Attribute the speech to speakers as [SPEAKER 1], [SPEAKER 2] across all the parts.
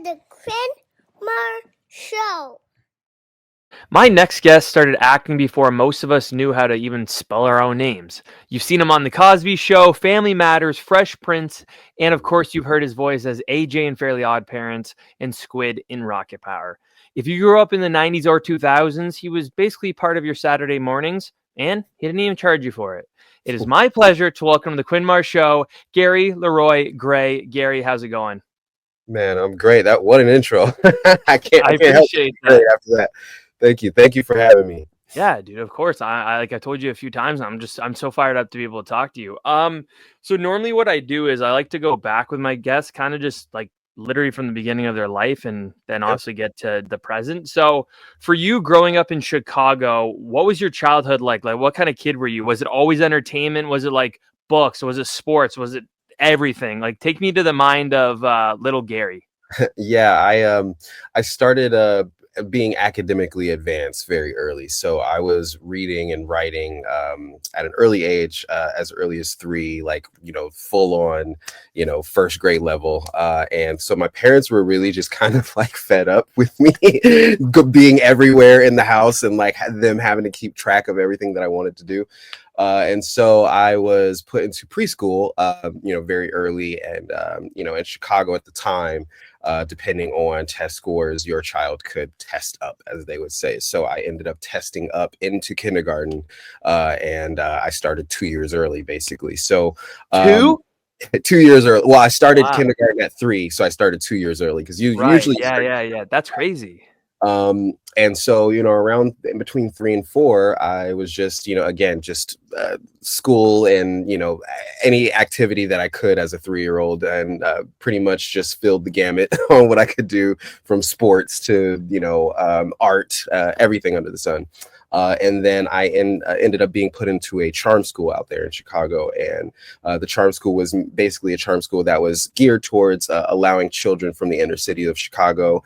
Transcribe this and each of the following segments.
[SPEAKER 1] the Quinn Marr Show.
[SPEAKER 2] My next guest started acting before most of us knew how to even spell our own names. You've seen him on The Cosby Show, Family Matters, Fresh Prince, and of course you've heard his voice as AJ in Fairly OddParents and Squid in Rocket Power. If you grew up in the 90s or 2000s, he was basically part of your Saturday mornings, and he didn't even charge you for it. It is my pleasure to welcome to the Quinn Marr Show, Gary Leroy Gray. Gary, how's it going?
[SPEAKER 3] Man, I'm great. What an intro. I can't
[SPEAKER 2] appreciate
[SPEAKER 3] help that. After that. Thank you for having me.
[SPEAKER 2] Yeah, dude, of course. I like I told you a few times, I'm so fired up to be able to talk to you. So normally what I do is I like to go back with my guests, kind of just like literally from the beginning of their life and then obviously get to the present. So for you growing up in Chicago, what was your childhood like? Like what kind of kid were you? Was it always entertainment? Was it like books? Was it sports? Was it everything? Like take me to the mind of little Gary.
[SPEAKER 3] Yeah, I started being academically advanced very early. So I was reading and writing at an early age, as early as 3, like, full on, first grade level. And so my parents were really just kind of like fed up with me being everywhere in the house and like them having to keep track of everything that I wanted to do. And so I was put into preschool, very early. And, in Chicago at the time, depending on test scores, your child could test up, as they would say. So I ended up testing up into kindergarten, and I started 2 years early, basically. So 2 years early. Well, I started kindergarten at 3, so I started 2 years early because usually.
[SPEAKER 2] Yeah. That's crazy.
[SPEAKER 3] And so, around in between 3 and 4, I was just, again, just school and, any activity that I could as a 3-year-old, and pretty much just filled the gamut on what I could do, from sports to, art, everything under the sun. And then I ended up being put into a charm school out there in Chicago. And the charm school was basically a charm school that was geared towards allowing children from the inner city of Chicago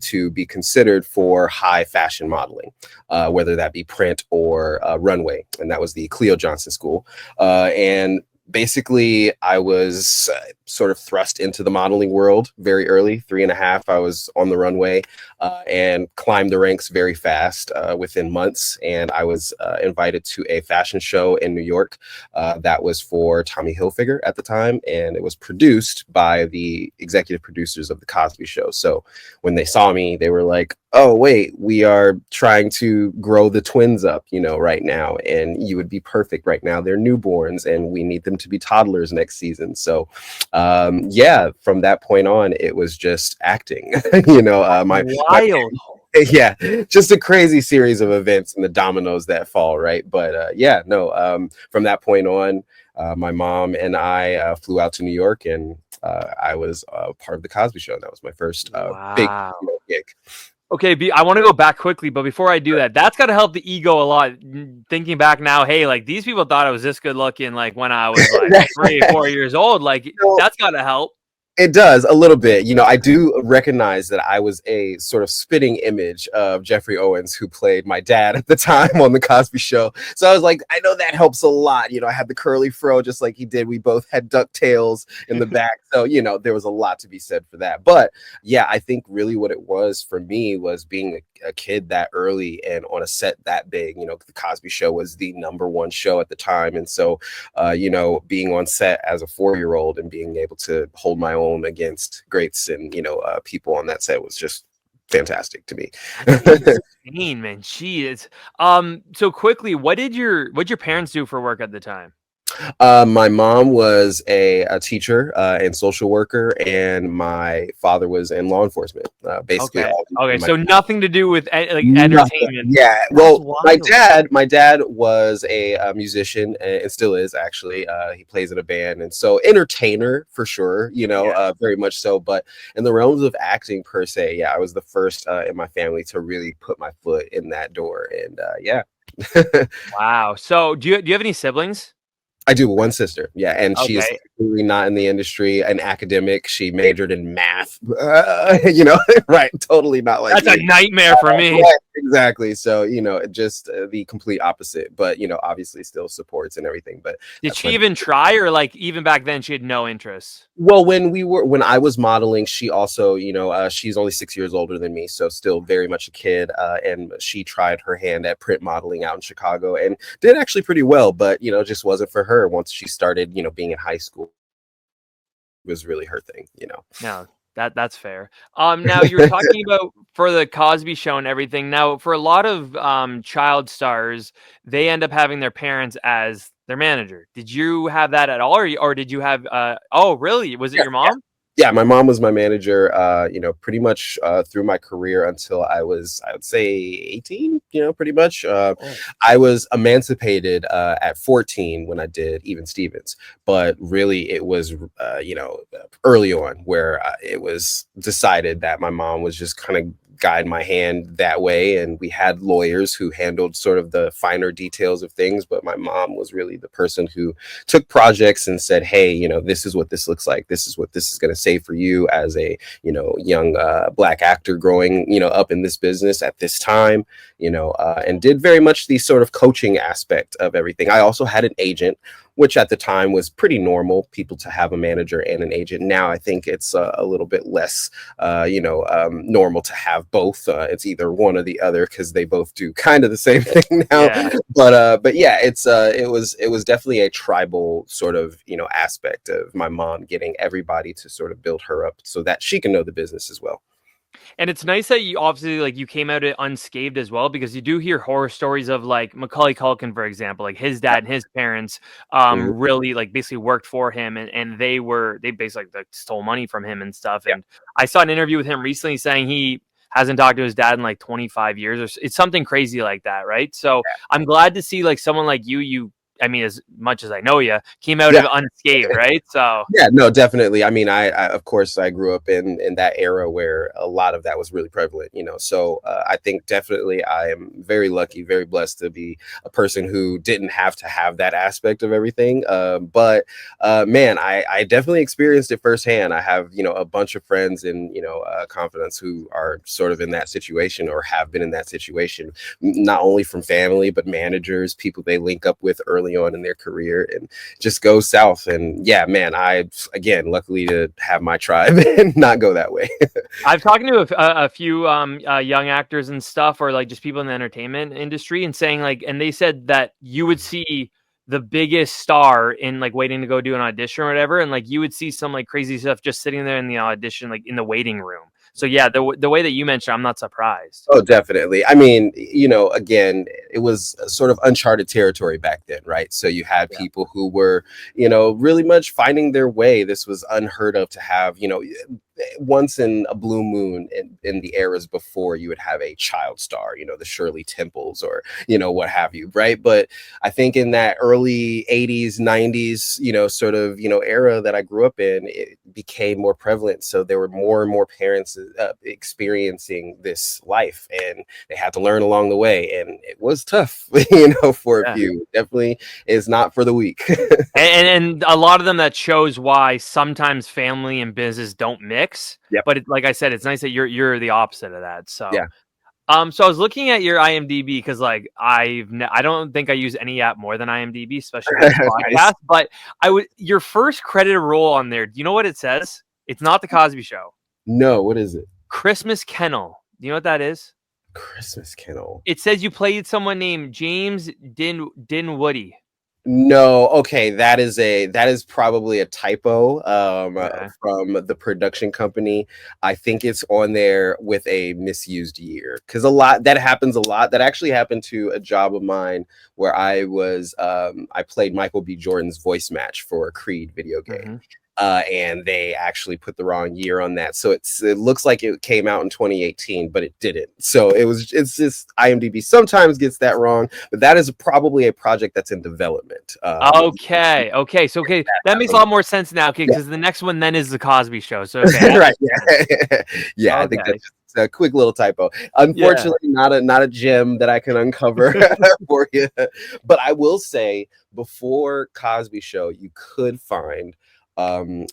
[SPEAKER 3] to be considered for high fashion modeling, whether that be print or runway. And that was the Cleo Johnson School. And basically, I was sort of thrust into the modeling world very early. 3.5, I was on the runway and climbed the ranks very fast within months. And I was invited to a fashion show in New York that was for Tommy Hilfiger at the time. And it was produced by the executive producers of The Cosby Show. So when they saw me, they were like, oh, wait, we are trying to grow the twins up, right now. And you would be perfect right now. They're newborns and we need them to be toddlers next season. So, from that point on, it was just acting,
[SPEAKER 2] Wild.
[SPEAKER 3] Yeah, just a crazy series of events and the dominoes that fall, right? But from that point on, my mom and I flew out to New York, and I was part of The Cosby Show. That was my first big gig.
[SPEAKER 2] Okay, I want to go back quickly, but before I do that, that's got to help the ego a lot. Thinking back now, hey, like these people thought I was this good looking, like when I was like 3 or 4 years old. Like that's got to help.
[SPEAKER 3] It does a little bit. I do recognize that I was a sort of spitting image of Jeffrey Owens, who played my dad at the time on The Cosby Show. So I was like, I know that helps a lot. I had the curly fro just like he did. We both had ducktails in the back. So, there was a lot to be said for that. But yeah, I think really what it was for me was being a kid that early and on a set that big. The Cosby Show was the #1 show at the time. And so, being on set as a 4-year-old and being able to hold my own against greats and people on that set was just fantastic to me.
[SPEAKER 2] Insane, man. She is. So quickly, what'd your parents do for work at the time?
[SPEAKER 3] My mom was a teacher and social worker, and my father was in law enforcement. Basically,
[SPEAKER 2] okay. So nothing to do with entertainment.
[SPEAKER 3] Yeah. Well, my dad was a musician and still is actually. He plays in a band, and so entertainer for sure. Very much so. But in the realms of acting per se, I was the first in my family to really put my foot in that door, and
[SPEAKER 2] Wow. So do you have any siblings?
[SPEAKER 3] I do, one sister. Yeah, and she's absolutely not in the industry. An academic, she majored in math. You know, right? Totally not like
[SPEAKER 2] That's a nightmare for me.
[SPEAKER 3] Right, exactly. So you know, just the complete opposite. But you know, obviously, still supports and everything. But
[SPEAKER 2] Did she even try, or like even back then she had no interest?
[SPEAKER 3] well, when I was modeling, she also, you know, she's only 6 years older than me, so still very much a kid. And she tried her hand at print modeling out in Chicago and did actually pretty well, but you know, just wasn't for her. Once she started, you know, being in high school, it was really her thing, you know.
[SPEAKER 2] No, that's fair. Now you were talking about for the Cosby Show and everything. Now, for a lot of child stars, they end up having their parents as their manager. Did you have that at all, or did you have? Oh, really? Was it your mom?
[SPEAKER 3] Yeah, my mom was my manager, you know, pretty much through my career until I would say 18, you know, pretty much. I was emancipated at 14 when I did Even Stevens, but really it was, you know, early on where it was decided that my mom was just kind of guide my hand that way, and we had lawyers who handled sort of the finer details of things, but my mom was really the person who took projects and said, hey, you know, this is what this looks like, this is what this is going to say for you as a, you know, young black actor growing, you know, up in this business at this time, you know, and did very much the sort of coaching aspect of everything. I also had an agent, which at the time was pretty normal, people to have a manager and an agent. Now I think it's a little bit less, you know, normal to have both. It's either one or the other because they both do kind of the same thing now. Yeah. But yeah, it was definitely a tribal sort of, you know, aspect of my mom getting everybody to sort of build her up so that she can know the business as well.
[SPEAKER 2] And it's nice that you obviously like you came out it unscathed as well, because you do hear horror stories of like Macaulay Culkin, for example, like his dad and his parents really like basically worked for him, and they basically like stole money from him and stuff. And I saw an interview with him recently saying he hasn't talked to his dad in like 25 years, or it's something crazy like that, right? So I'm glad to see like someone like you I mean, as much as I know you, came out of it unscathed, right? So
[SPEAKER 3] yeah, no, definitely. I mean, I of course I grew up in that era where a lot of that was really prevalent, you know. So I think definitely I am very lucky, very blessed to be a person who didn't have to have that aspect of everything. But man, I definitely experienced it firsthand. I have, you know, a bunch of friends and, you know, confidants who are sort of in that situation or have been in that situation, not only from family but managers, people they link up with early on in their career, and just go south. And yeah, man, I again luckily to have my tribe and not go that way.
[SPEAKER 2] I've talked to a few young actors and stuff, or like just people in the entertainment industry, and saying like, and they said that you would see the biggest star in like waiting to go do an audition or whatever, and like you would see some like crazy stuff just sitting there in the audition, like in the waiting room. So yeah, the way that you mentioned, I'm not surprised.
[SPEAKER 3] Oh, definitely. I mean, you know, again, it was sort of uncharted territory back then, right? So you had people who were, you know, really much finding their way. This was unheard of to have, you know, once in a blue moon in the eras before you would have a child star, you know, the Shirley Temples or, you know, what have you, right? But I think in that early 80s, 90s, you know, sort of, you know, era that I grew up in, it became more prevalent. So there were more and more parents experiencing this life, and they had to learn along the way. And it was tough, you know, for a few. Definitely is not for the weak.
[SPEAKER 2] and a lot of them, that shows why sometimes family and business don't mix. But like I said, it's nice that you're the opposite of that. So so I was looking at your IMDb because like I don't think I use any app more than IMDb, especially this podcast. Nice. But your first credited role on there. Do you know what it says? It's not The Cosby Show.
[SPEAKER 3] No, what is it?
[SPEAKER 2] Christmas Kennel. Do you know what that is?
[SPEAKER 3] Christmas Kennel.
[SPEAKER 2] It says you played someone named James Dinwoody.
[SPEAKER 3] No, okay, that is probably a typo from the production company. I think it's on there with a misused year, because a lot that happens a lot. That actually happened to a job of mine where I played Michael B. Jordan's voice match for a Creed video game. And they actually put the wrong year on that. So it looks like it came out in 2018, but it didn't. So it's just IMDb sometimes gets that wrong, but that is probably a project that's in development.
[SPEAKER 2] Okay. So that makes a lot more sense now. Okay, because the next one then is The Cosby Show. So right.
[SPEAKER 3] I think that's just a quick little typo. Unfortunately, not a gem that I can uncover for you. But I will say, before Cosby Show, you could find a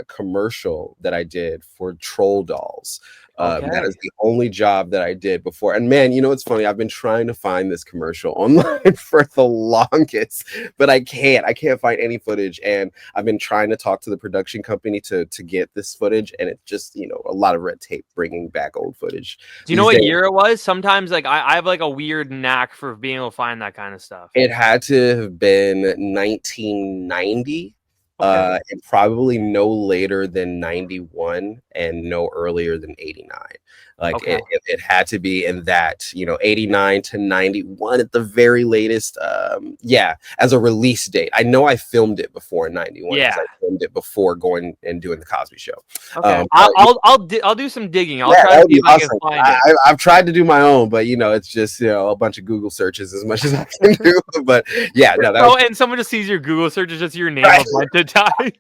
[SPEAKER 3] commercial that I did for troll dolls.
[SPEAKER 2] Okay.
[SPEAKER 3] That is the only job that I did before. And man, you know what's funny? I've been trying to find this commercial online for the longest, but I can't find any footage. And I've been trying to talk to the production company to get this footage, and it's just, you know, a lot of red tape bringing back old footage.
[SPEAKER 2] Do you know what year it was? Sometimes like I have like a weird knack for being able to find that kind of stuff.
[SPEAKER 3] It had to have been 1990.
[SPEAKER 2] Okay.
[SPEAKER 3] And probably no later than 91 and no earlier than 89. Like
[SPEAKER 2] Okay.
[SPEAKER 3] it had to be in that, you know, 89 to 91 at the very latest. Yeah, as a release date. I know I filmed it before 91.
[SPEAKER 2] Yeah.
[SPEAKER 3] I filmed it before going and doing the Cosby Show.
[SPEAKER 2] Okay. I'll do some digging. I'll try to see if I can find it.
[SPEAKER 3] I've tried to do my own, but you know, it's just, you know, a bunch of Google searches as much as I can do. But yeah, no, that was,
[SPEAKER 2] and someone just sees your Google search, it's just your name
[SPEAKER 3] Right.
[SPEAKER 2] a bunch of times.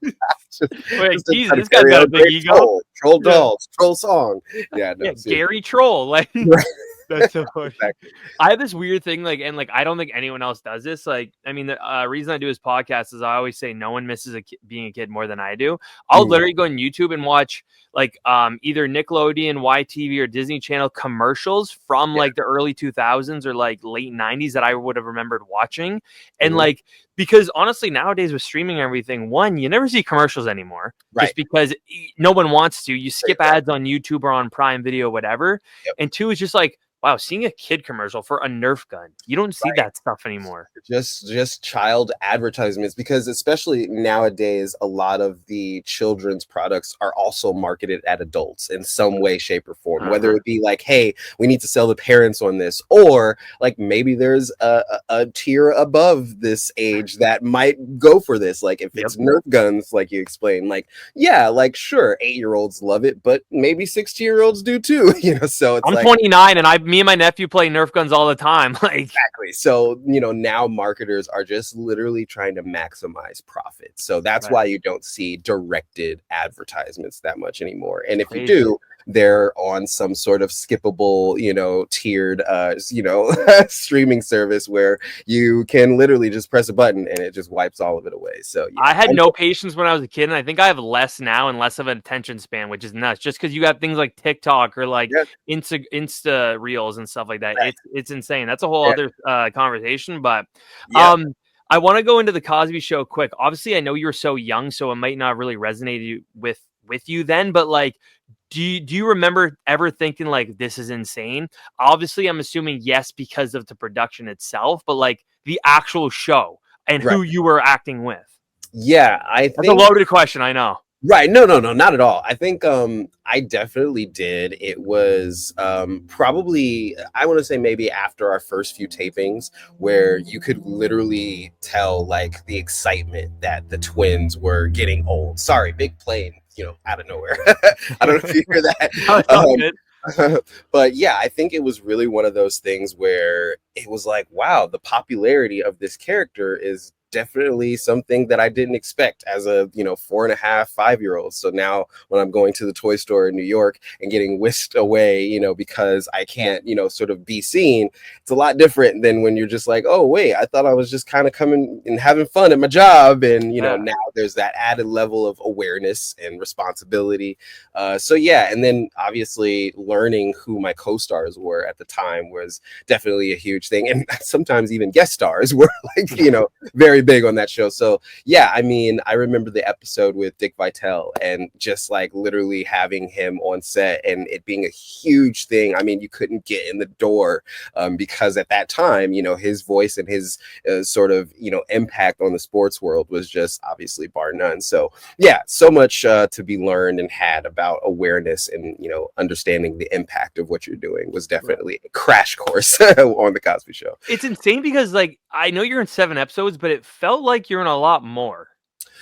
[SPEAKER 2] Wait,
[SPEAKER 3] just to
[SPEAKER 2] geez,
[SPEAKER 3] try to
[SPEAKER 2] this guy's
[SPEAKER 3] carry
[SPEAKER 2] got a
[SPEAKER 3] out
[SPEAKER 2] big
[SPEAKER 3] great
[SPEAKER 2] ego.
[SPEAKER 3] Troll dolls, troll song. Yeah, no,
[SPEAKER 2] Yeah,
[SPEAKER 3] seriously.
[SPEAKER 2] Gary Troll. Like
[SPEAKER 3] Right.
[SPEAKER 2] that's so funny.
[SPEAKER 3] Exactly.
[SPEAKER 2] I have this weird thing, like, and like I don't think anyone else does this. Like, I mean, the reason I do this podcast is I always say no one misses being a kid more than I do. I'll literally go on YouTube and watch like either Nickelodeon, YTV, or Disney Channel commercials from like the early 2000s or like late 90s that I would have remembered watching. And like, because honestly, nowadays with streaming and everything, one, you never see commercials anymore,
[SPEAKER 3] Right.
[SPEAKER 2] just because no one wants to. You skip
[SPEAKER 3] Exactly.
[SPEAKER 2] ads on YouTube or on Prime Video, whatever.
[SPEAKER 3] Yep.
[SPEAKER 2] And two, it's just like, wow, seeing a kid commercial for a Nerf gun, you don't see that stuff anymore.
[SPEAKER 3] Just child advertisements, because especially nowadays a lot of the children's products are also marketed at adults in some way, shape, or form, whether it be like, hey, we need to sell the parents on this, or like maybe there's a tier above this age that might go for this, like if it's Nerf guns, like you explained, like yeah, like sure, 8-year-olds love it, but maybe 60-year-olds do too. You know, so it's
[SPEAKER 2] I'm
[SPEAKER 3] like
[SPEAKER 2] 29 and me and my nephew play Nerf guns all the time. Like
[SPEAKER 3] exactly. So, you know, now marketers are just literally trying to maximize profit. So that's why you don't see directed advertisements that much anymore. And if you do, they're on some sort of skippable, you know, tiered, you know, streaming service where you can literally just press a button and it just wipes all of it away. So yeah,
[SPEAKER 2] I had no patience when I was a kid, and I think I have less now and less of an attention span, which is nuts. Just because you have things like TikTok or like Insta Reels and stuff like that, it's insane. That's a whole other conversation. But I want to go into the Cosby Show quick. Obviously, I know you were so young, so it might not really resonate with you then. But like, do you remember ever thinking like this is insane? Obviously, I'm assuming yes because of the production itself, but like the actual show and who you were acting with.
[SPEAKER 3] Yeah, I think
[SPEAKER 2] that's a loaded question. I know.
[SPEAKER 3] Right. No, not at all. I think I definitely did. It was probably, I want to say maybe after our first few tapings, where you could literally tell like the excitement that the twins were getting old. Sorry, big plane, you know, out of nowhere. I don't know if you hear that. But yeah, I think it was really one of those things where it was like, wow, the popularity of this character is definitely something that I didn't expect as a, you know, 4.5, 5-year-old. So now when I'm going to the toy store in New York and getting whisked away, you know, because I can't, you know, sort of be seen, it's a lot different than when you're just like, oh, wait, I thought I was just kind of coming and having fun at my job. And, you know, now there's that added level of awareness and responsibility. So yeah. And then obviously learning who my co-stars were at the time was definitely a huge thing. And sometimes even guest stars were like, you know, very big on that show. So yeah, I mean, I remember the episode with Dick Vitale and just like literally having him on set and it being a huge thing. I mean, you couldn't get in the door because at that time, you know, his voice and his sort of, you know, impact on the sports world was just obviously bar none. So yeah, so much to be learned and had about awareness and, you know, understanding the impact of what you're doing was definitely a crash course on the Cosby Show.
[SPEAKER 2] It's insane because like, I know you're in 7 episodes, but it felt like you're in a lot more.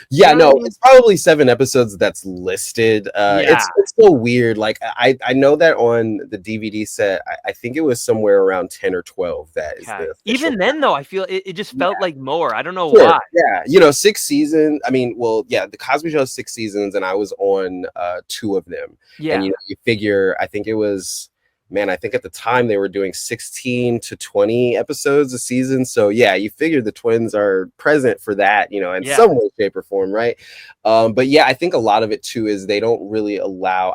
[SPEAKER 3] Yeah, you know no, I mean? It's probably 7 episodes that's listed. It's so weird. Like I know that on the DVD set, I think it was somewhere around 10 or 12. That is the
[SPEAKER 2] even then though. I feel it just felt like more. I don't know why.
[SPEAKER 3] Yeah, you know, 6 seasons. I mean, well, yeah, the Cosby Show 6 seasons, and I was on 2 of them.
[SPEAKER 2] Yeah,
[SPEAKER 3] and you know, you figure, I think it was man, I think at the time they were doing 16 to 20 episodes a season. So yeah, you figure the twins are present for that, in
[SPEAKER 2] Yeah.
[SPEAKER 3] some way, shape, or form, right? But yeah, I think a lot of it too is they don't really allow.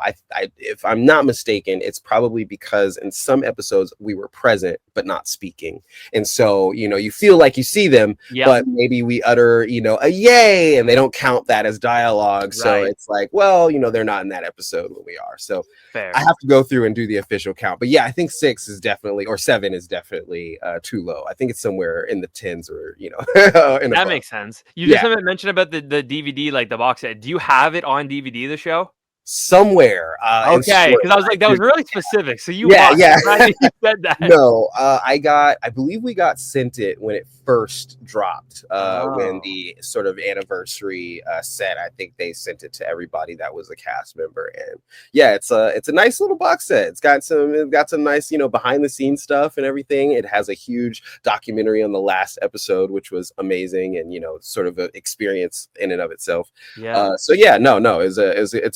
[SPEAKER 3] If I'm not mistaken, it's probably because in some episodes we were present but not speaking, and so you feel like you see them,
[SPEAKER 2] Yep.
[SPEAKER 3] but maybe we utter a yay, and they don't count that as dialogue. So
[SPEAKER 2] Right.
[SPEAKER 3] it's like, well, they're not in that episode when we are. So
[SPEAKER 2] Fair.
[SPEAKER 3] I have to go through and do the official count. But yeah, I think 6 is definitely, or 7 is definitely too low. I think it's somewhere in the tens or
[SPEAKER 2] That
[SPEAKER 3] above.
[SPEAKER 2] makes sense. You
[SPEAKER 3] Yeah.
[SPEAKER 2] just haven't mentioned about the DVD, like the box set. Do you have it on DVD, the show?
[SPEAKER 3] Somewhere.
[SPEAKER 2] Okay, because I was like, that was really specific. So you
[SPEAKER 3] Yeah,
[SPEAKER 2] must.
[SPEAKER 3] yeah.
[SPEAKER 2] I'm glad you said that.
[SPEAKER 3] No, I believe we got sent it when it first dropped, when
[SPEAKER 2] Oh.
[SPEAKER 3] the sort of anniversary set. I think they sent it to everybody that was a cast member, and yeah, it's a nice little box set. It's got some nice behind the scenes stuff and everything. It has a huge documentary on the last episode, which was amazing, and sort of an experience in and of itself.
[SPEAKER 2] Yeah.
[SPEAKER 3] So yeah, no, it's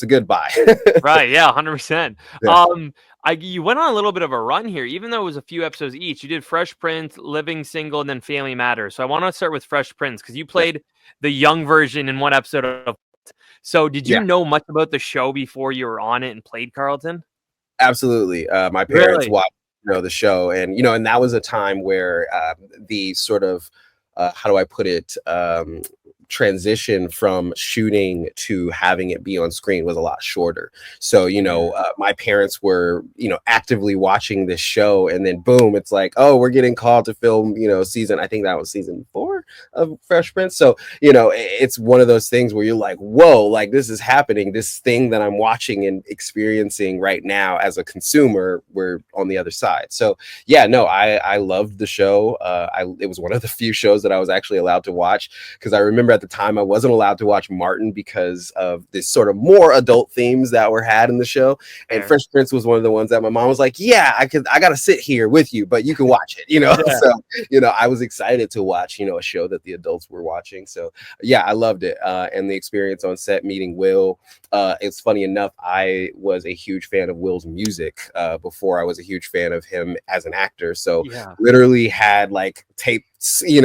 [SPEAKER 3] a good buy.
[SPEAKER 2] Right. Yeah. 100%.
[SPEAKER 3] Yeah.
[SPEAKER 2] You went on a little bit of a run here, even though it was a few episodes each. You did Fresh Prince, Living Single, and then Family Matters. So I want to start with Fresh Prince because you played the young version in one episode of. So did you know much about the show before you were on it and played Carlton?
[SPEAKER 3] Absolutely. My parents
[SPEAKER 2] Really?
[SPEAKER 3] watched the show, and and that was a time where the sort of how do I put it, transition from shooting to having it be on screen was a lot shorter. So my parents were actively watching this show, and then boom, it's like, oh, we're getting called to film season, I think that was season 4 of Fresh Prince. So it's one of those things where you're like, whoa, like this is happening, this thing that I'm watching and experiencing right now as a consumer, we're on the other side. So yeah, no, I loved the show. It was one of the few shows that I was actually allowed to watch, because I remember at the time I wasn't allowed to watch Martin because of this sort of more adult themes that were had in the show. And
[SPEAKER 2] Fair.
[SPEAKER 3] Fresh Prince was one of the ones that my mom was like, yeah, I gotta sit here with you, but you can watch it,
[SPEAKER 2] Yeah.
[SPEAKER 3] So I was excited to watch a show that the adults were watching. So yeah, I loved it. And the experience on set, meeting Will. It's funny enough, I was a huge fan of Will's music before I was a huge fan of him as an actor. So literally had like tapes, and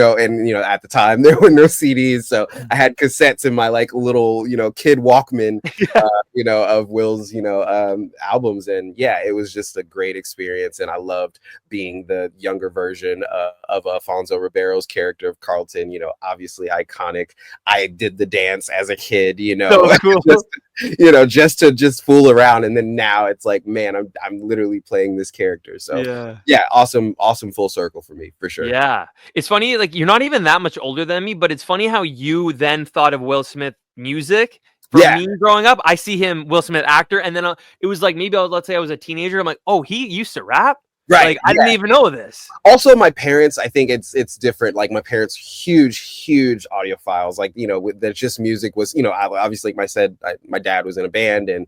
[SPEAKER 3] at the time there were no CDs, so I had cassettes in my like little kid Walkman, of Will's albums, and yeah, it was just a great experience, and I loved being the younger version of Alfonso Ribeiro's character of Carlton. Obviously iconic. I did the dance as a kid,
[SPEAKER 2] So cool.
[SPEAKER 3] just to fool around, and then now it's like, man, I'm literally playing this character. So yeah, awesome full circle for me, for sure.
[SPEAKER 2] Yeah. It's funny, like you're not even that much older than me, but it's funny how you then thought of Will Smith music. For me growing up, I see him, Will Smith actor, and then it was like maybe let's say I was a teenager. I'm like, oh, he used to rap.
[SPEAKER 3] Right.
[SPEAKER 2] Like I didn't even know this.
[SPEAKER 3] Also, my parents, I think it's different. Like my parents, huge audiophiles. Like that just music was. Obviously, like I said, my dad was in a band, and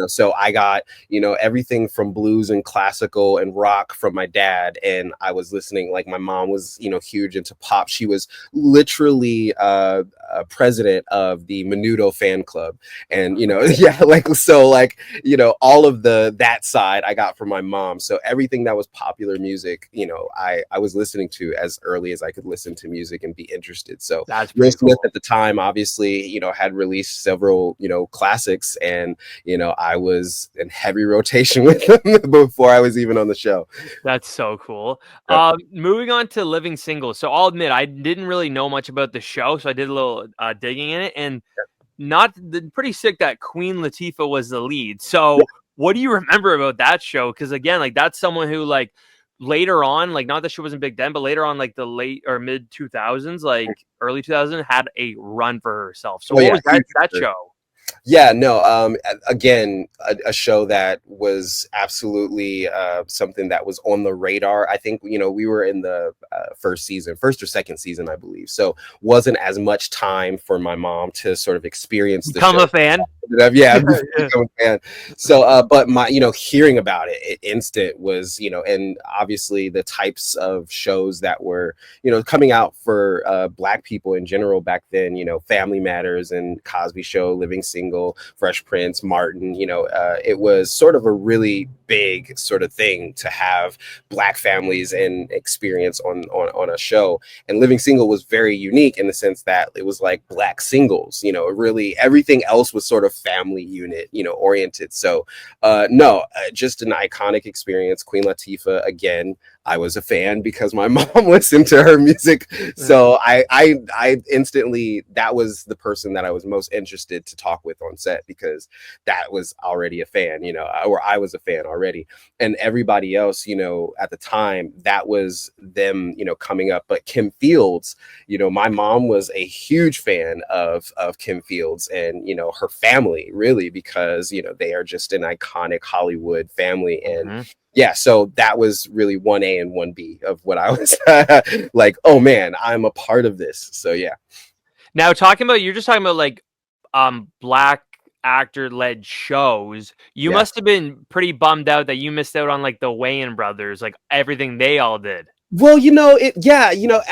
[SPEAKER 3] so I got everything from blues and classical and rock from my dad, and I was listening. Like my mom was huge into pop. She was literally president of the Menudo fan club, and all of that side I got from my mom. So everything that was popular music, I was listening to as early as I could listen to music and be interested. So
[SPEAKER 2] that's
[SPEAKER 3] Will Smith
[SPEAKER 2] cool.
[SPEAKER 3] at the time obviously had released several classics, and I was in heavy rotation with them before I was even on the show.
[SPEAKER 2] That's so cool.
[SPEAKER 3] Yeah.
[SPEAKER 2] Moving on to Living Single. So I'll admit I didn't really know much about the show, so I did a little digging in it, and pretty sick that Queen Latifah was the lead. So what do you remember about that show? Because again, like that's someone who like later on, like not that she wasn't big then, but later on, like the late or mid 2000s, like early 2000s, had a run for herself. So what was that show?
[SPEAKER 3] Yeah, no, again, a show that was absolutely something that was on the radar. I think, we were in the first or second season, I believe. So wasn't as much time for my mom to sort of experience the show.
[SPEAKER 2] A fan.
[SPEAKER 3] Yeah, become a fan. So, but my, hearing about it instant was, and obviously the types of shows that were, coming out for Black people in general back then, Family Matters and Cosby Show, Living Single, Fresh Prince, Martin, it was sort of a really big sort of thing to have Black families and experience on a show. And Living Single was very unique in the sense that it was like Black singles, you know, really everything else was sort of family unit, you know, oriented. So no, just an iconic experience. Queen Latifah, again, I was a fan because my mom listened to her music. So I instantly, that was the person that I was most interested to talk with on set, because that was already a fan, you know, or I was a fan already. And everybody else, you know, at the time, that was them, you know, coming up. But Kim Fields, you know, my mom was a huge fan of Kim Fields and, you know, her family, really, because, you know, they are just an iconic Hollywood family. And yeah, so that was really 1A and 1B of what I was like, oh man, I'm a part of this. So yeah.
[SPEAKER 2] Now you're just talking about like Black actor led shows. You must have been pretty bummed out that you missed out on like the Wayans brothers, like everything they all did.
[SPEAKER 3] Well, you know, you know,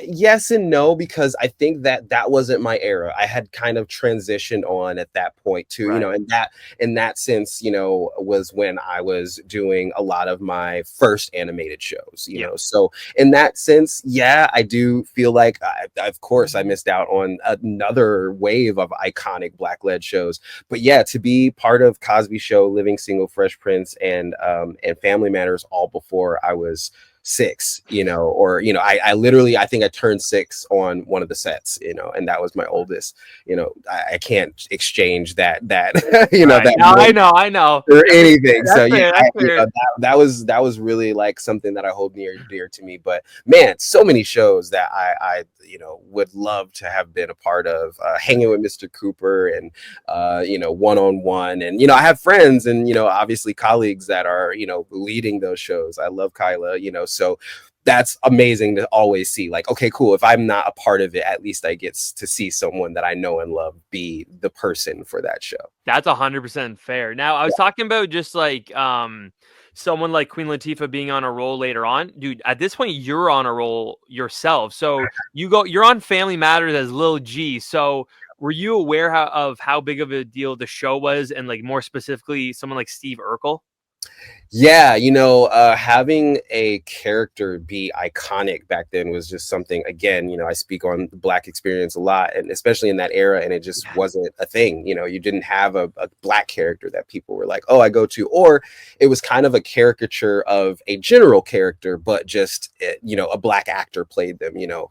[SPEAKER 3] yes and no, because I think that wasn't my era. I had kind of transitioned on at that point too, you know, and that in that sense, you know, was when I was doing a lot of my first animated shows, you know. So in that sense, yeah, I do feel like of course I missed out on another wave of iconic Black led shows. But yeah, to be part of Cosby Show, Living Single, Fresh Prince, and Family Matters all before I was 6, you know, or, you know, I literally, I think I turned 6 on one of the sets, you know, and that was my oldest, you know. I can't exchange that, you know, that
[SPEAKER 2] I know
[SPEAKER 3] or anything.
[SPEAKER 2] That's
[SPEAKER 3] So
[SPEAKER 2] fair,
[SPEAKER 3] yeah, you know, that was really like something that I hold near and dear to me. But man, so many shows that I you know, would love to have been a part of, hanging with Mr. Cooper and you know, One-on-One, and you know, I have friends and, you know, obviously colleagues that are, you know, leading those shows. I love Kyla, you know, so that's amazing to always see, like, okay, cool, if I'm not a part of it, at least I get to see someone that I know and love be the person for that show.
[SPEAKER 2] That's 100% fair. Now, I was talking about just like someone like Queen Latifah being on a roll later on. Dude, at this point, you're on a roll yourself. So you're on Family Matters as Lil G. So were you aware of how big of a deal the show was, and like more specifically, someone like Steve Urkel?
[SPEAKER 3] Yeah, you know, having a character be iconic back then was just something, again, you know, I speak on the Black experience a lot, and especially in that era, and it just wasn't a thing. You know, you didn't have a Black character that people were like, oh, I go to, or it was kind of a caricature of a general character, but just, you know, a Black actor played them, you know.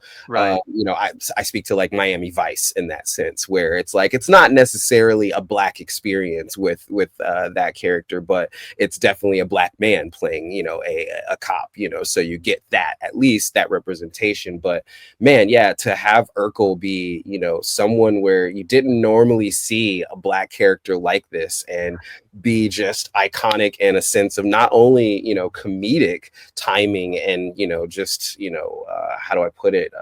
[SPEAKER 3] You know, I speak to like Miami Vice in that sense, where it's like, it's not necessarily a Black experience with that character, but it's definitely a Black man playing, you know, a cop, you know, so you get that, at least that representation. But man, yeah, to have Urkel be, you know, someone where you didn't normally see a Black character like this, and be just iconic in a sense of not only, you know, comedic timing and, you know, just, you know, how do I put it,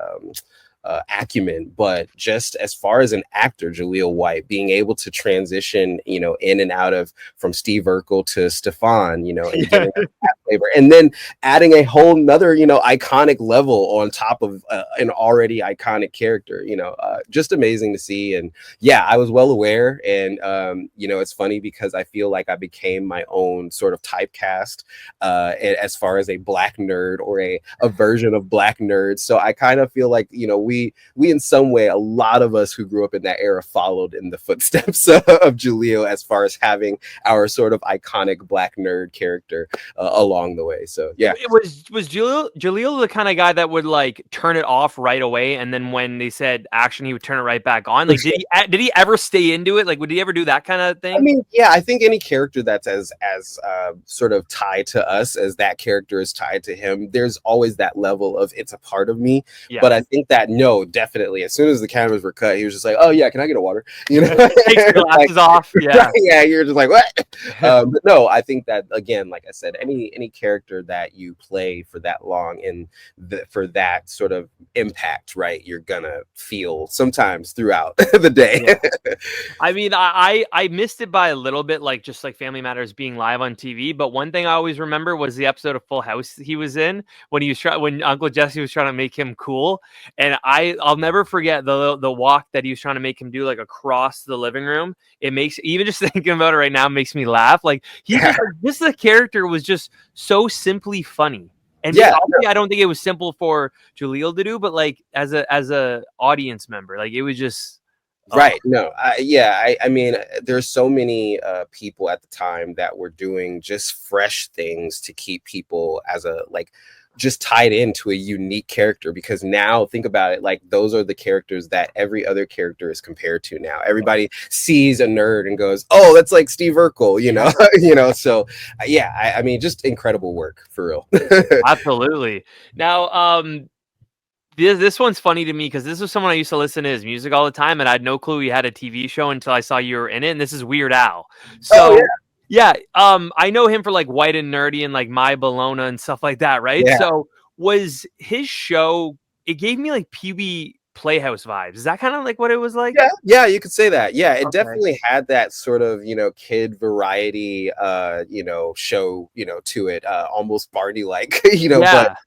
[SPEAKER 3] acumen, but just as far as an actor, Jaleel White being able to transition, you know, in and out of, from Steve Urkel to Stefan, you know, and giving that flavor, and then adding a whole nother, you know, iconic level on top of an already iconic character, you know, just amazing to see. And yeah, I was well aware, and you know, it's funny because I feel like I became my own sort of typecast as far as a Black nerd, or a version of Black nerd. So I kind of feel like, you know, we in some way, a lot of us who grew up in that era followed in the footsteps of Jaleel, as far as having our sort of iconic Black nerd character along the way. So yeah,
[SPEAKER 2] was Jaleel the kind of guy that would like turn it off right away, and then when they said action, he would turn it right back on? Like, did he ever stay into it? Like, would he ever do that kind of thing?
[SPEAKER 3] I mean, yeah, I think any character that's as sort of tied to us as that character is tied to him, there's always that level of, it's a part of me. But I think that, no, definitely, as soon as the cameras were cut, he was just like, oh yeah, can I get a water? You know,
[SPEAKER 2] takes the glasses off. Yeah,
[SPEAKER 3] yeah, you're just like, what? But no, I think that, again, like I said, any character that you play for that long and for that sort of impact, right, you're gonna feel sometimes throughout the day.
[SPEAKER 2] Yeah. I mean, I missed it by a little bit, like just like Family Matters being live on TV. But one thing I always remember was the episode of Full House he was in when when Uncle Jesse was trying to make him cool, and I'll never forget the walk that he was trying to make him do, like across the living room. It makes, even just thinking about it right now, makes me laugh. Like he just, like, this the character was just so simply funny. And obviously, I don't think it was simple for Jaleel to do, but like as a audience member, like it was just
[SPEAKER 3] right. No, I mean, there's so many people at the time that were doing just fresh things to keep people as a, like, just tied into a unique character, because now think about it, like those are the characters that every other character is compared to now. Everybody sees a nerd and goes, oh, that's like Steve Urkel, you know. You know, so yeah, I mean, just incredible work for real.
[SPEAKER 2] Absolutely. Now this one's funny to me because this was someone I used to listen to his music all the time, and I had no clue he had a TV show until I saw you were in it. And this is Weird Al. So yeah, I know him for like White and Nerdy and like My Bologna and stuff like that, right?
[SPEAKER 3] Yeah.
[SPEAKER 2] So was his show, it gave me like Pee-wee Playhouse vibes. Is that kind of like what it was like?
[SPEAKER 3] Yeah, you could say that. Yeah, it definitely had that sort of, you know, kid variety you know, show, you know, to it, almost Barney like, you know. But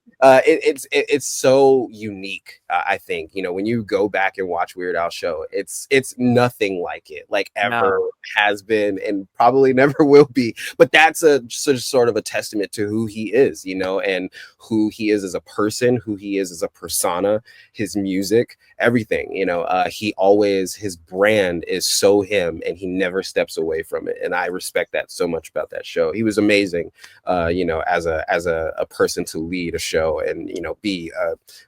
[SPEAKER 3] it's so unique. I think, you know, when you go back and watch Weird Al show, it's nothing like it, like ever has been and probably never will be. But that's a sort of a testament to who he is, you know, and who he is as a person, who he is as a persona, his music, everything, you know. His brand is so him, and he never steps away from it. And I respect that so much about that show. He was amazing, you know, as a person to lead a show and, you know, be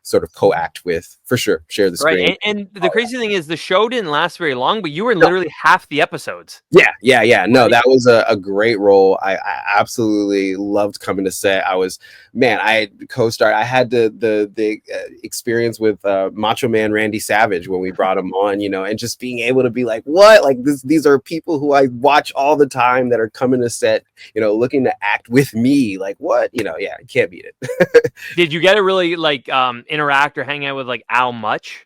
[SPEAKER 3] sort of co-act with, for sure, share the screen.
[SPEAKER 2] Right. And the crazy thing is the show didn't last very long, but you were literally half the episodes.
[SPEAKER 3] Yeah. No, that was a great role. I absolutely loved coming to set. I co-starred. I had the experience with Macho Man Randy Savage when we brought him on, you know, and just being able to be like, what? Like these are people who I watch all the time that are coming to set, you know, looking to act with me. Like, what? You know, yeah, can't beat it.
[SPEAKER 2] Did you get to really like interact or hang out with like Al much?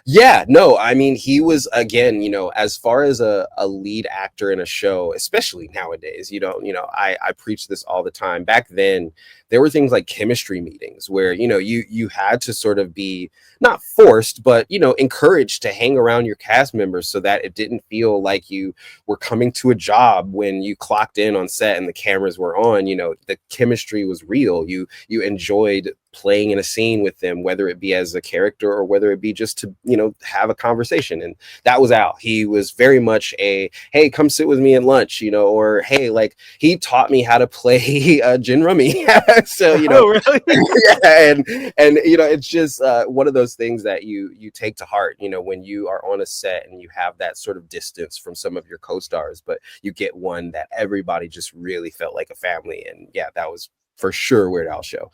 [SPEAKER 3] Yeah, no, I mean, he was, again, you know, as far as a lead actor in a show, especially nowadays, you know, I preach this all the time. Back then, there were things like chemistry meetings where, you know, you had to sort of be not forced, but, you know, encouraged to hang around your cast members so that it didn't feel like you were coming to a job when you clocked in on set and the cameras were on. You know, the chemistry was real. You enjoyed playing in a scene with them, whether it be as a character or whether it be just to, you know, have a conversation. And that was Al. He was very much a, hey, come sit with me at lunch, you know, or hey, like he taught me how to play gin rummy. So, you know,
[SPEAKER 2] really?
[SPEAKER 3] Yeah, and you know, it's just one of those things that you take to heart, you know, when you are on a set and you have that sort of distance from some of your co-stars, but you get one that everybody just really felt like a family. And yeah, that was for sure Weird Al show.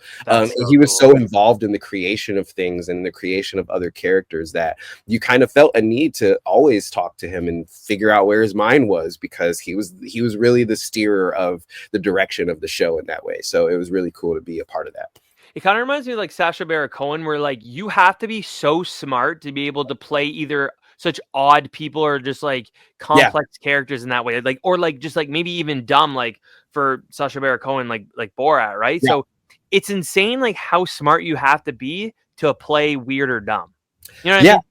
[SPEAKER 3] He was so involved in the creation of things and the creation of other characters that you kind of felt a need to always talk to him and figure out where his mind was, because he was really the steerer of the direction of the show in that way. So it was really cool to be a part of that.
[SPEAKER 2] It kind of reminds me of like Sacha Baron Cohen, where like you have to be so smart to be able to play either such odd people or just like complex characters in that way, like, or like just like maybe even dumb, like for Sacha Baron Cohen, like Borat, right? So it's insane, like how smart you have to be to play weird or dumb. You know what I mean?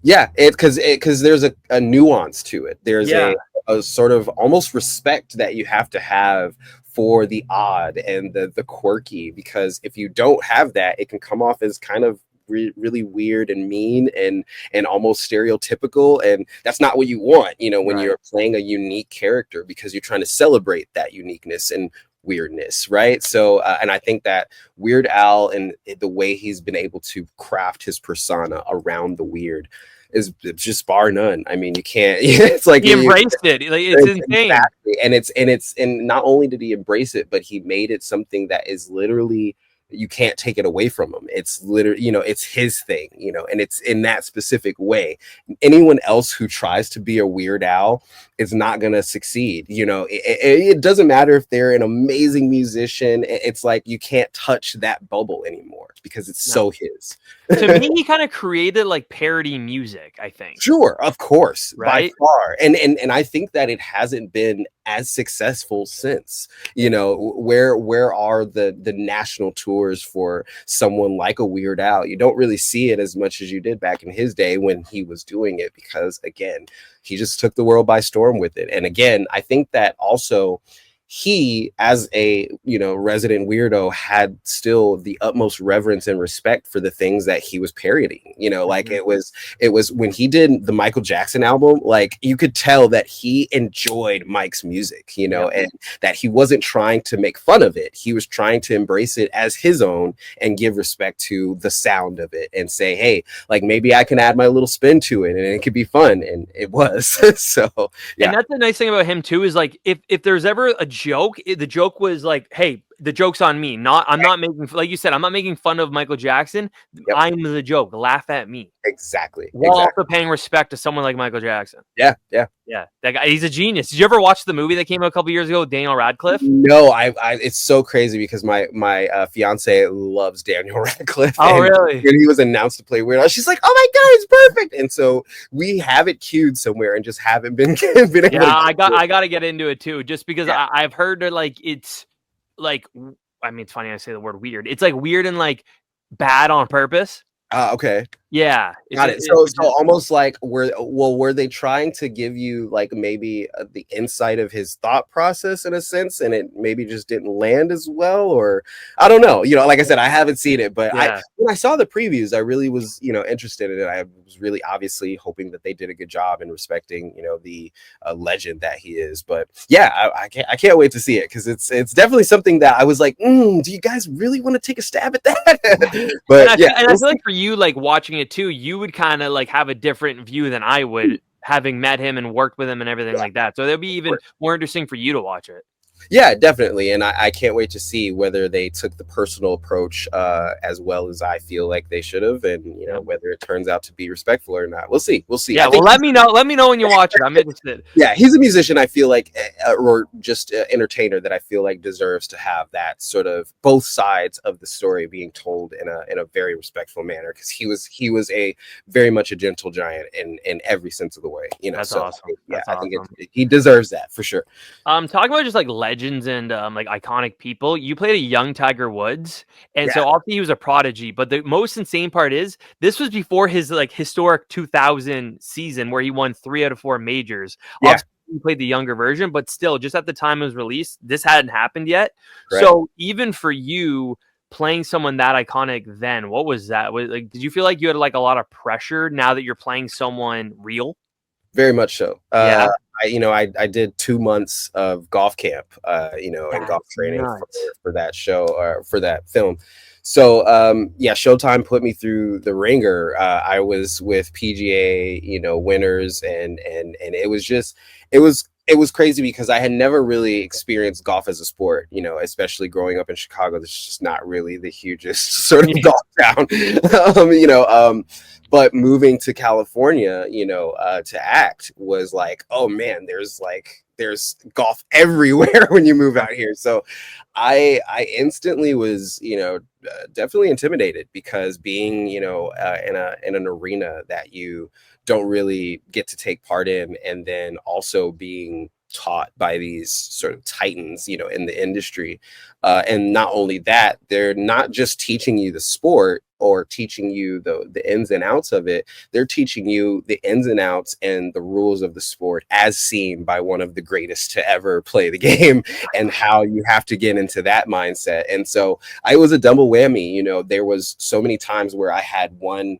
[SPEAKER 3] Yeah, because there's a nuance to it. There's a sort of almost respect that you have to have for the odd and the quirky, because if you don't have that, it can come off as kind of really weird and mean and almost stereotypical, and that's not what you want, you know, when you're playing a unique character, because you're trying to celebrate that uniqueness and weirdness, right? So and I think that Weird Al and the way he's been able to craft his persona around the weird is just bar none. I mean, you can't. It's like
[SPEAKER 2] he embraced it. Like, it's insane.
[SPEAKER 3] Exactly. And not only did he embrace it, but he made it something that is literally, you can't take it away from him. It's literally, you know, it's his thing, you know, and it's in that specific way. Anyone else who tries to be a Weird Al is not going to succeed. You know, it doesn't matter if they're an amazing musician. It's like you can't touch that bubble anymore because it's so his.
[SPEAKER 2] To me, he kind of created like parody music, I think.
[SPEAKER 3] Sure, of course,
[SPEAKER 2] right?
[SPEAKER 3] by far. And I think that it hasn't been as successful since. You know, where are the national tours for someone like a Weird Al? You don't really see it as much as you did back in his day when he was doing it, because again, he just took the world by storm with it. And again, I think that also he, as a, you know, resident weirdo, had still the utmost reverence and respect for the things that he was parodying. You know, like it was when he did the Michael Jackson album, like you could tell that he enjoyed Mike's music, you know, and that he wasn't trying to make fun of it. He was trying to embrace it as his own and give respect to the sound of it and say, hey, like maybe I can add my little spin to it and it could be fun. And it was. So yeah.
[SPEAKER 2] And that's the nice thing about him too, is like if there's ever a joke, the joke was like, hey, the joke's on me. I'm not making, like you said, I'm not making fun of Michael Jackson. I'm the joke. Laugh at me.
[SPEAKER 3] Exactly.
[SPEAKER 2] While also paying respect to someone like Michael Jackson.
[SPEAKER 3] Yeah.
[SPEAKER 2] That guy, he's a genius. Did you ever watch the movie that came out a couple years ago with Daniel Radcliffe?
[SPEAKER 3] No, I it's so crazy because my fiance loves Daniel Radcliffe.
[SPEAKER 2] Oh, really?
[SPEAKER 3] When he was announced to play Weird Al, she's like, "Oh my god, it's perfect!" And so we have it queued somewhere and just haven't been able to
[SPEAKER 2] I got to get into it too, just because I've heard that like it's like, I mean, it's funny I say the word weird. It's like weird and like bad on purpose.
[SPEAKER 3] Okay.
[SPEAKER 2] Yeah.
[SPEAKER 3] Got it. So almost like were they trying to give you like maybe the insight of his thought process in a sense, and it maybe just didn't land as well, or I don't know. You know, like I said, I haven't seen it, but when I saw the previews, I really was, you know, interested in it. I was really obviously hoping that they did a good job in respecting, you know, the legend that he is. But yeah, I can't wait to see it, because it's definitely something that I was like, do you guys really want to take a stab at that? But
[SPEAKER 2] and I feel like for you, like watching it too, you would kind of like have a different view than I would, having met him and worked with him and everything like that. So it'll be even more interesting for you to watch it.
[SPEAKER 3] Yeah, definitely. And I can't wait to see whether they took the personal approach as well as I feel like they should have, and you know, whether it turns out to be respectful or not. We'll see.
[SPEAKER 2] Yeah, well, let me know when you watch it. I'm interested.
[SPEAKER 3] Yeah, he's a musician I feel like, or just an entertainer that I feel like deserves to have that sort of both sides of the story being told in a very respectful manner, because he was a very much a gentle giant in every sense of the way. You know,
[SPEAKER 2] that's
[SPEAKER 3] so
[SPEAKER 2] awesome.
[SPEAKER 3] I think he deserves that for sure.
[SPEAKER 2] Talking about just like legends and like iconic people, you played a young Tiger Woods, and so obviously he was a prodigy, but the most insane part is this was before his like historic 2000 season where he won 3 out of 4 majors. Obviously, he played the younger version, but still, just at the time it was released, this hadn't happened yet. Correct. So even for you playing someone that iconic then, what was that? Like, did you feel like you had like a lot of pressure now that you're playing someone real?
[SPEAKER 3] Very much so. I did 2 months of golf camp, and golf training for that show, or for that film. So, Showtime put me through the ringer. I was with PGA, winners, and it was crazy because I had never really experienced golf as a sport, especially growing up in Chicago. This is just not really the hugest sort of golf town, but moving to California, to act was like, oh man, there's golf everywhere when you move out here. So I instantly was, definitely intimidated, because being, in an arena that you don't really get to take part in, and then also being taught by these sort of titans, in the industry. And not only that, they're not just teaching you the sport or teaching you the ins and outs of it. They're teaching you the ins and outs and the rules of the sport as seen by one of the greatest to ever play the game, and how you have to get into that mindset. And so I was a double whammy. There was so many times where I had one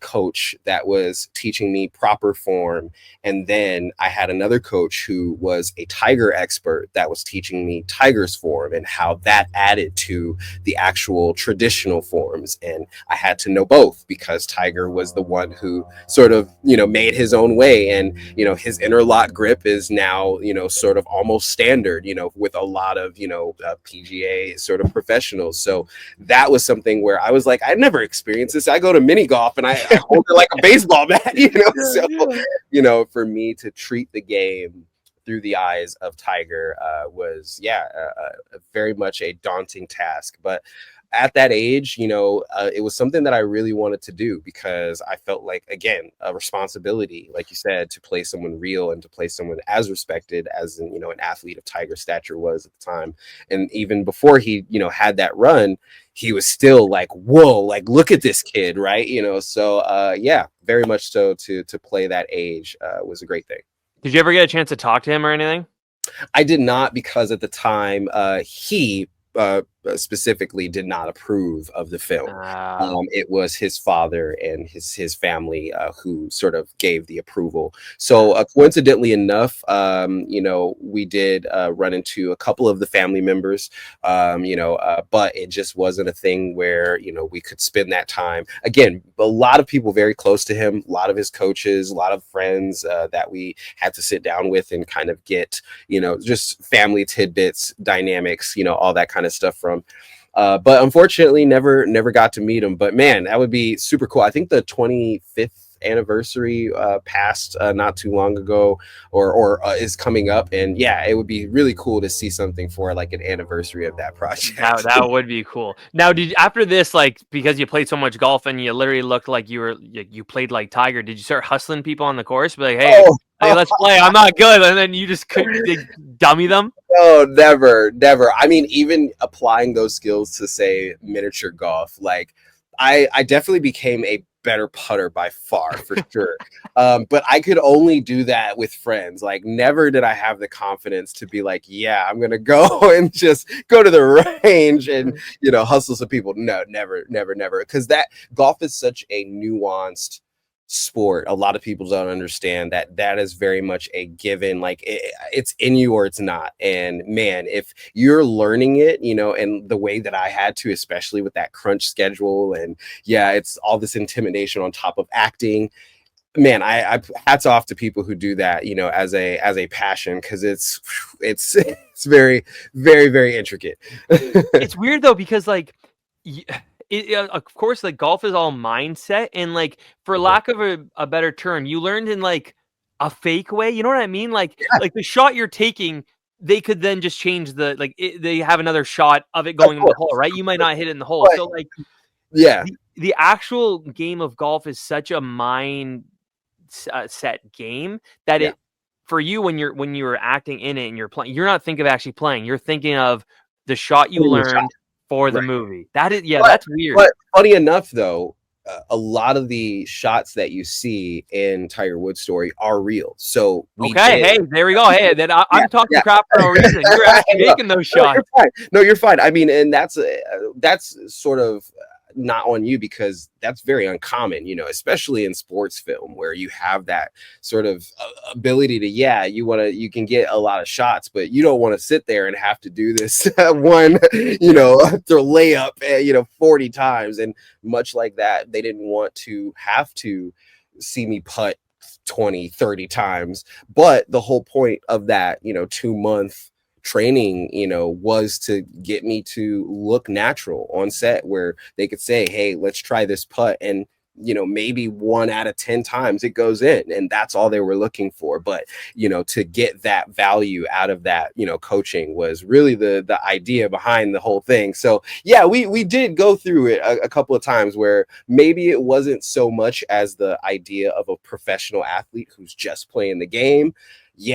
[SPEAKER 3] coach that was teaching me proper form, and then I had another coach who was a tiger expert that was teaching me tiger's form and how that added to the actual traditional forms. and I had to know both because Tiger was the one who sort of, made his own way, and his interlock grip is now, sort of almost standard, with a lot of, PGA sort of professionals. So that was something where I was like, I never experienced this. I go to mini golf and I hold it like a baseball bat, so for me to treat the game through the eyes of Tiger was very much a daunting task. But at that age, it was something that I really wanted to do because I felt like, again, a responsibility, like you said, to play someone real and to play someone as respected as an athlete of Tiger stature was at the time. And even before he, had that run, he was still like, whoa, like, look at this kid, right? So very much so to play that age was a great thing.
[SPEAKER 2] Did you ever get a chance to talk to him or anything?
[SPEAKER 3] I did not, because at the time he specifically did not approve of the film. It was his father and his family who sort of gave the approval. So coincidentally enough, we did run into a couple of the family members, but it just wasn't a thing where, we could spend that time. Again, a lot of people very close to him, a lot of his coaches, a lot of friends that we had to sit down with and kind of get, just family tidbits, dynamics, all that kind of stuff from. But unfortunately never got to meet him. But man, that would be super cool. I think the 25th anniversary passed not too long ago or is coming up, and it would be really cool to see something for like an anniversary of that project.
[SPEAKER 2] That would be cool. Now, after this, like, because you played so much golf and you literally looked like you played like Tiger, did you start hustling people on the course, be like, hey, let's play, I'm not good, and then you just couldn't dummy them?
[SPEAKER 3] Oh, never. I mean, even applying those skills to, say, miniature golf, like I definitely became a better putter by far, for sure. But I could only do that with friends. Like, never did I have the confidence to be like, yeah, I'm gonna go and just go to the range and hustle some people. No, never. Because that golf is such a nuanced sport. A lot of people don't understand that is very much a given, like it's in you or it's not. And man, if you're learning it, and the way that I had to, especially with that crunch schedule, and it's all this intimidation on top of acting, man, I hats off to people who do that, as a passion, because it's very, very, very intricate.
[SPEAKER 2] It's weird though, because like of course, like, golf is all mindset, and like, for lack of a better term, you learned in like a fake way. You know what I mean? Like the shot you're taking, they could then just change they have another shot of it going in the hole, right? You might not hit it in the hole. So like, the actual game of golf is such a mind set game that for you, when you're acting in it and you're playing, you're not thinking of actually playing. You're thinking of the shot you learned for the movie. That is, that's weird.
[SPEAKER 3] But funny enough, though, a lot of the shots that you see in Tiger Woods' story are real. So
[SPEAKER 2] hey, there we go. Hey, then I'm talking crap for no reason. You're actually making those shots.
[SPEAKER 3] No, you're fine. I mean, and that's sort of not on you, because that's very uncommon, especially in sports film, where you have that sort of ability to, you can get a lot of shots, but you don't want to sit there and have to do this one, throw layup, 40 times. And much like that, they didn't want to have to see me putt 20, 30 times. But the whole point of that, 2-month training, was to get me to look natural on set, where they could say, hey, let's try this putt, and maybe 1 out of 10 times it goes in, and that's all they were looking for. But to get that value out of that, coaching was really the idea behind the whole thing. So we did go through it a couple of times where maybe it wasn't so much as the idea of a professional athlete who's just playing the game.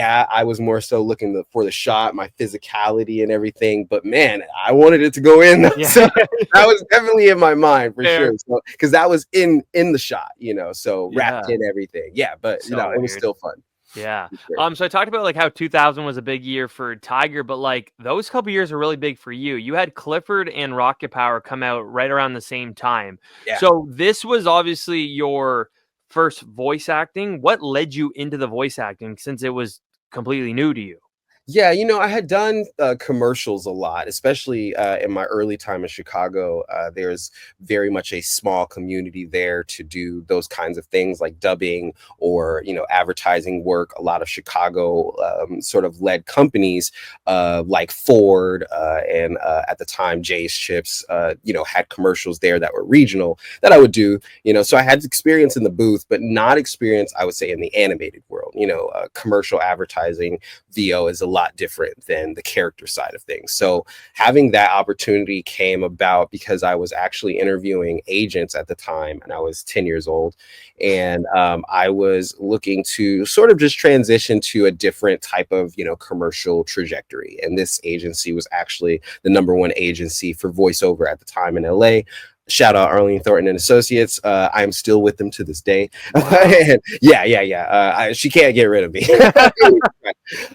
[SPEAKER 3] I was more so looking for the shot, my physicality and everything. But man, I wanted it to go in. So that was definitely in my mind for sure. So, because that was in the shot, so wrapped in everything. But it was still fun.
[SPEAKER 2] Yeah. So I talked about like how 2000 was a big year for Tiger, but like those couple years are really big for you. You had Clifford and Rocket Power come out right around the same time. So this was obviously your first voice acting. What led you into the voice acting, since it was completely new to you?
[SPEAKER 3] Yeah, I had done commercials a lot, especially in my early time in Chicago. There's very much a small community there to do those kinds of things like dubbing or, advertising work. A lot of Chicago sort of led companies like Ford and at the time Jay's Chips, had commercials there that were regional that I would do, so I had experience in the booth, but not experience, I would say, in the animated world. Commercial advertising VO is a lot different than the character side of things. So having that opportunity came about because I was actually interviewing agents at the time, and I was 10 years old, and I was looking to sort of just transition to a different type of commercial trajectory. And this agency was actually the #1 agency for voiceover at the time in LA. Shout out Arlene Thornton and Associates. I'm still with them to this day. And yeah. She can't get rid of me.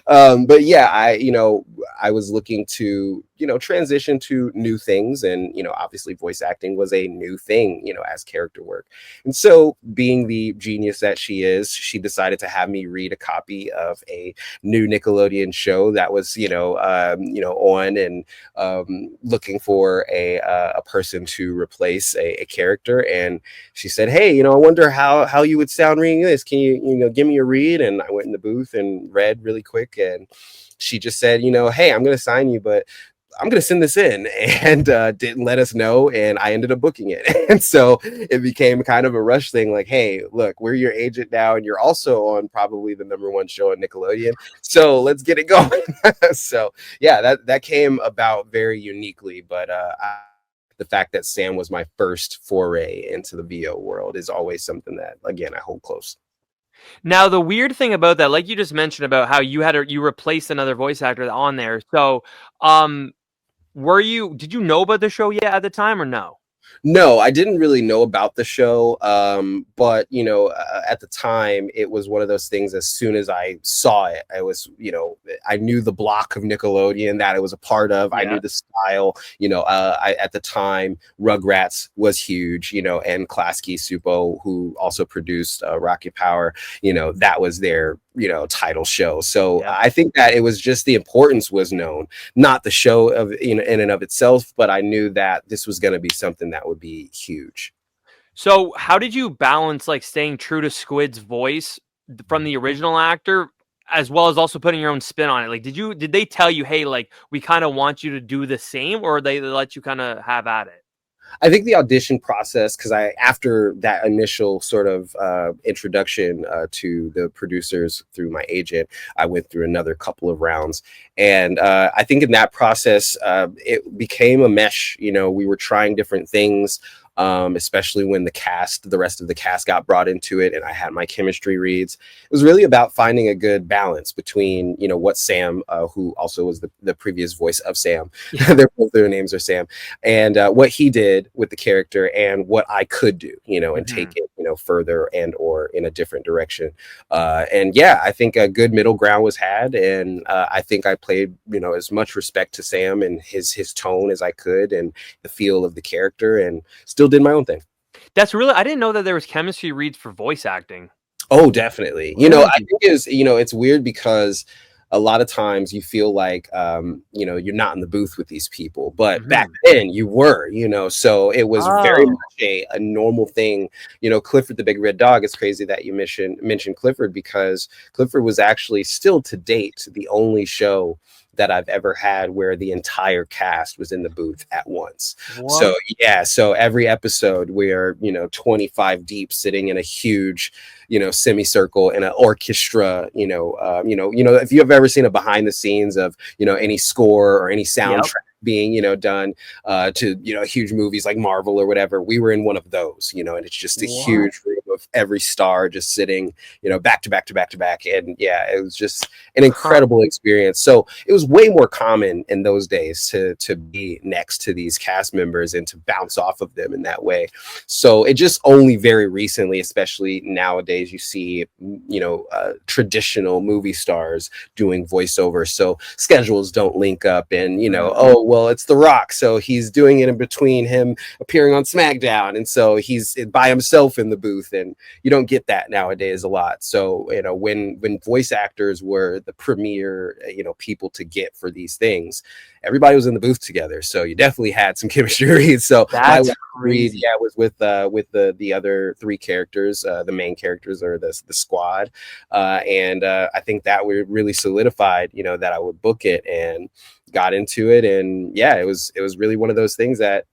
[SPEAKER 3] But yeah, I was looking to, transition to new things. And, obviously voice acting was a new thing, as character work. And so being the genius that she is, she decided to have me read a copy of a new Nickelodeon show that was, on and looking for a person to replace a character. And she said, hey, I wonder how you would sound reading this. Can you, give me a read? And I went in the booth and read really quick. And she just said, hey, I'm going to sign you, but I'm going to send this in, and didn't let us know. And I ended up booking it. And so it became kind of a rush thing. Like, hey, look, we're your agent now. And you're also on probably the #1 show on Nickelodeon. So let's get it going. So yeah, that came about very uniquely. But the fact that Sam was my first foray into the VO world is always something that, again, I hold close.
[SPEAKER 2] Now, the weird thing about that, like you just mentioned about how you replaced another voice actor on there. So, did you know about the show yet at the time or no?
[SPEAKER 3] No, I didn't really know about the show. But at the time, it was one of those things. As soon as I saw it, I was, I knew the block of Nickelodeon that it was a part of. I knew the style. At the time, Rugrats was huge. And Klasky Supo, who also produced Rocket Power. That was their title show. So I think that it was just the importance was known, not the show of in and of itself, but I knew that this was going to be something that would be huge.
[SPEAKER 2] So how did you balance like staying true to Squid's voice from the original actor as well as also putting your own spin on it? Like did they tell you, hey, like we kind of want you to do the same, or they let you kind of have at it?
[SPEAKER 3] I think the audition process, because after that initial sort of introduction to the producers through my agent, I went through another couple of rounds. And I think in that process, it became a mesh. We were trying different things. Especially when the rest of the cast got brought into it and I had my chemistry reads. It was really about finding a good balance between, what Sam, who also was the previous voice of Sam, their names are Sam, and what he did with the character and what I could do, and take it, further and or in a different direction. And yeah, I think a good middle ground was had. And I think I played, as much respect to Sam and his tone as I could and the feel of the character, and still did my own thing.
[SPEAKER 2] That's really, I didn't know that there was chemistry reads for voice acting.
[SPEAKER 3] Oh, definitely. I think it's weird because a lot of times you feel like, you're not in the booth with these people, but back then you were, so it was very much a normal thing. Clifford the Big Red Dog, it's crazy that you mentioned Clifford, because Clifford was actually still to date the only show that I've ever had where the entire cast was in the booth at once. What? So every episode we're 25 deep, sitting in a huge semicircle in an orchestra. If you have ever seen a behind the scenes of any score or any soundtrack being done to huge movies like Marvel or whatever, we were in one of those, and it's just a huge room of every star just sitting back to back to back to back. And yeah, it was just an incredible experience. So it was way more common in those days to be next to these cast members and to bounce off of them in that way. So it just only very recently, especially nowadays, you see traditional movie stars doing voiceover, so schedules don't link up, and well, it's The Rock, so he's doing it in between him appearing on SmackDown, and so he's by himself in the booth, and you don't get that nowadays a lot. So, you know, when voice actors were the premier, you know, people to get for these things, everybody was in the booth together, so you definitely had some chemistry. So my
[SPEAKER 2] That's
[SPEAKER 3] read,
[SPEAKER 2] crazy.
[SPEAKER 3] yeah, was with the other three characters, the main characters, or the squad, and I think that we really solidified, you know, that I would book it, and got into it. And yeah, it was really one of those things that,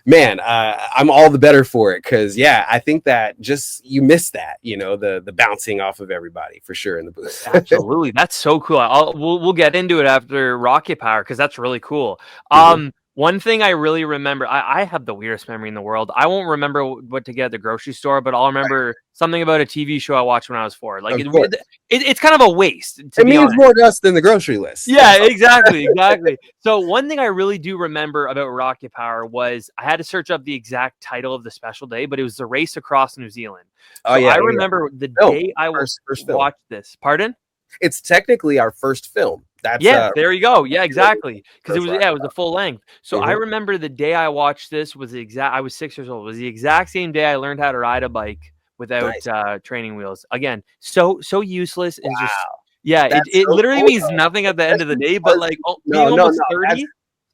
[SPEAKER 3] man, I'm all the better for it, because yeah, I think that just you miss that, you know, the bouncing off of everybody for sure in the booth.
[SPEAKER 2] Absolutely. That's so cool. We'll get into it after Rocket Power, because that's really cool.
[SPEAKER 3] Mhm.
[SPEAKER 2] One thing I really remember, I have the weirdest memory in the world. I won't remember what to get at the grocery store, but I'll remember something about a TV show I watched when I was 4. Like
[SPEAKER 3] Of course,
[SPEAKER 2] it's kind of a waste, to
[SPEAKER 3] it
[SPEAKER 2] be
[SPEAKER 3] means
[SPEAKER 2] honest.
[SPEAKER 3] more to us than the grocery list.
[SPEAKER 2] Yeah, exactly, exactly. So one thing I really do remember about Rocket Power was I had to search up the exact title of the special day, but it was the race across New Zealand.
[SPEAKER 3] Oh
[SPEAKER 2] So
[SPEAKER 3] yeah,
[SPEAKER 2] I
[SPEAKER 3] yeah, yeah.
[SPEAKER 2] remember the
[SPEAKER 3] No,
[SPEAKER 2] day I
[SPEAKER 3] first film.
[SPEAKER 2] watched this. Pardon?
[SPEAKER 3] It's technically our first film. That's
[SPEAKER 2] Yeah, there you go. Yeah, exactly. Because it
[SPEAKER 3] first
[SPEAKER 2] was
[SPEAKER 3] Rocket
[SPEAKER 2] it was a full length. So I
[SPEAKER 3] Mhm.
[SPEAKER 2] remember the day I watched this was the exact. I was 6 years old. It was the exact same day I learned how to ride a bike without
[SPEAKER 3] Nice.
[SPEAKER 2] training wheels. Again, so useless and just
[SPEAKER 3] Wow,
[SPEAKER 2] yeah. It
[SPEAKER 3] that's
[SPEAKER 2] it
[SPEAKER 3] so
[SPEAKER 2] literally
[SPEAKER 3] cool
[SPEAKER 2] means
[SPEAKER 3] though.
[SPEAKER 2] nothing at the end of the
[SPEAKER 3] Especially
[SPEAKER 2] day. But
[SPEAKER 3] parts.
[SPEAKER 2] like being
[SPEAKER 3] No, no,
[SPEAKER 2] almost
[SPEAKER 3] no.
[SPEAKER 2] 30.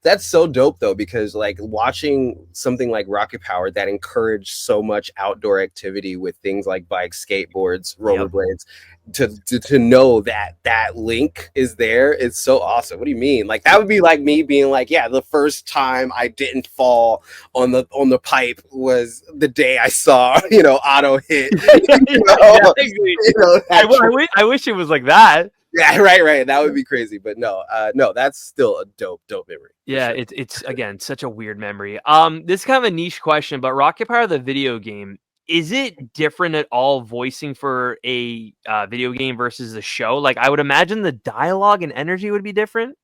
[SPEAKER 3] That's so dope though, because like watching something like Rocket Power that encouraged so much outdoor activity with things like bikes, skateboards,
[SPEAKER 2] Yep.
[SPEAKER 3] rollerblades, to know that that link is there is so awesome. What do you mean? Like that would be like me being like, yeah, the first time I didn't fall on the pipe was the day I saw, you know, Otto hit. You
[SPEAKER 2] Yeah,
[SPEAKER 3] know,
[SPEAKER 2] exactly.
[SPEAKER 3] you know that
[SPEAKER 2] I wish it was like that.
[SPEAKER 3] yeah, right. That would be crazy, but no, no, that's still a dope memory for
[SPEAKER 2] Yeah,
[SPEAKER 3] sure.
[SPEAKER 2] it's again such a weird memory. This is kind of a niche question, but Rocket Power the video game, is it different at all voicing for a video game versus a show? Like I would imagine the dialogue and energy would be different.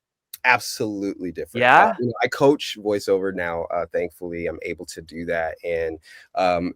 [SPEAKER 3] Absolutely different.
[SPEAKER 2] Yeah.
[SPEAKER 3] You know, I coach voiceover now. Thankfully, I'm able to do that, and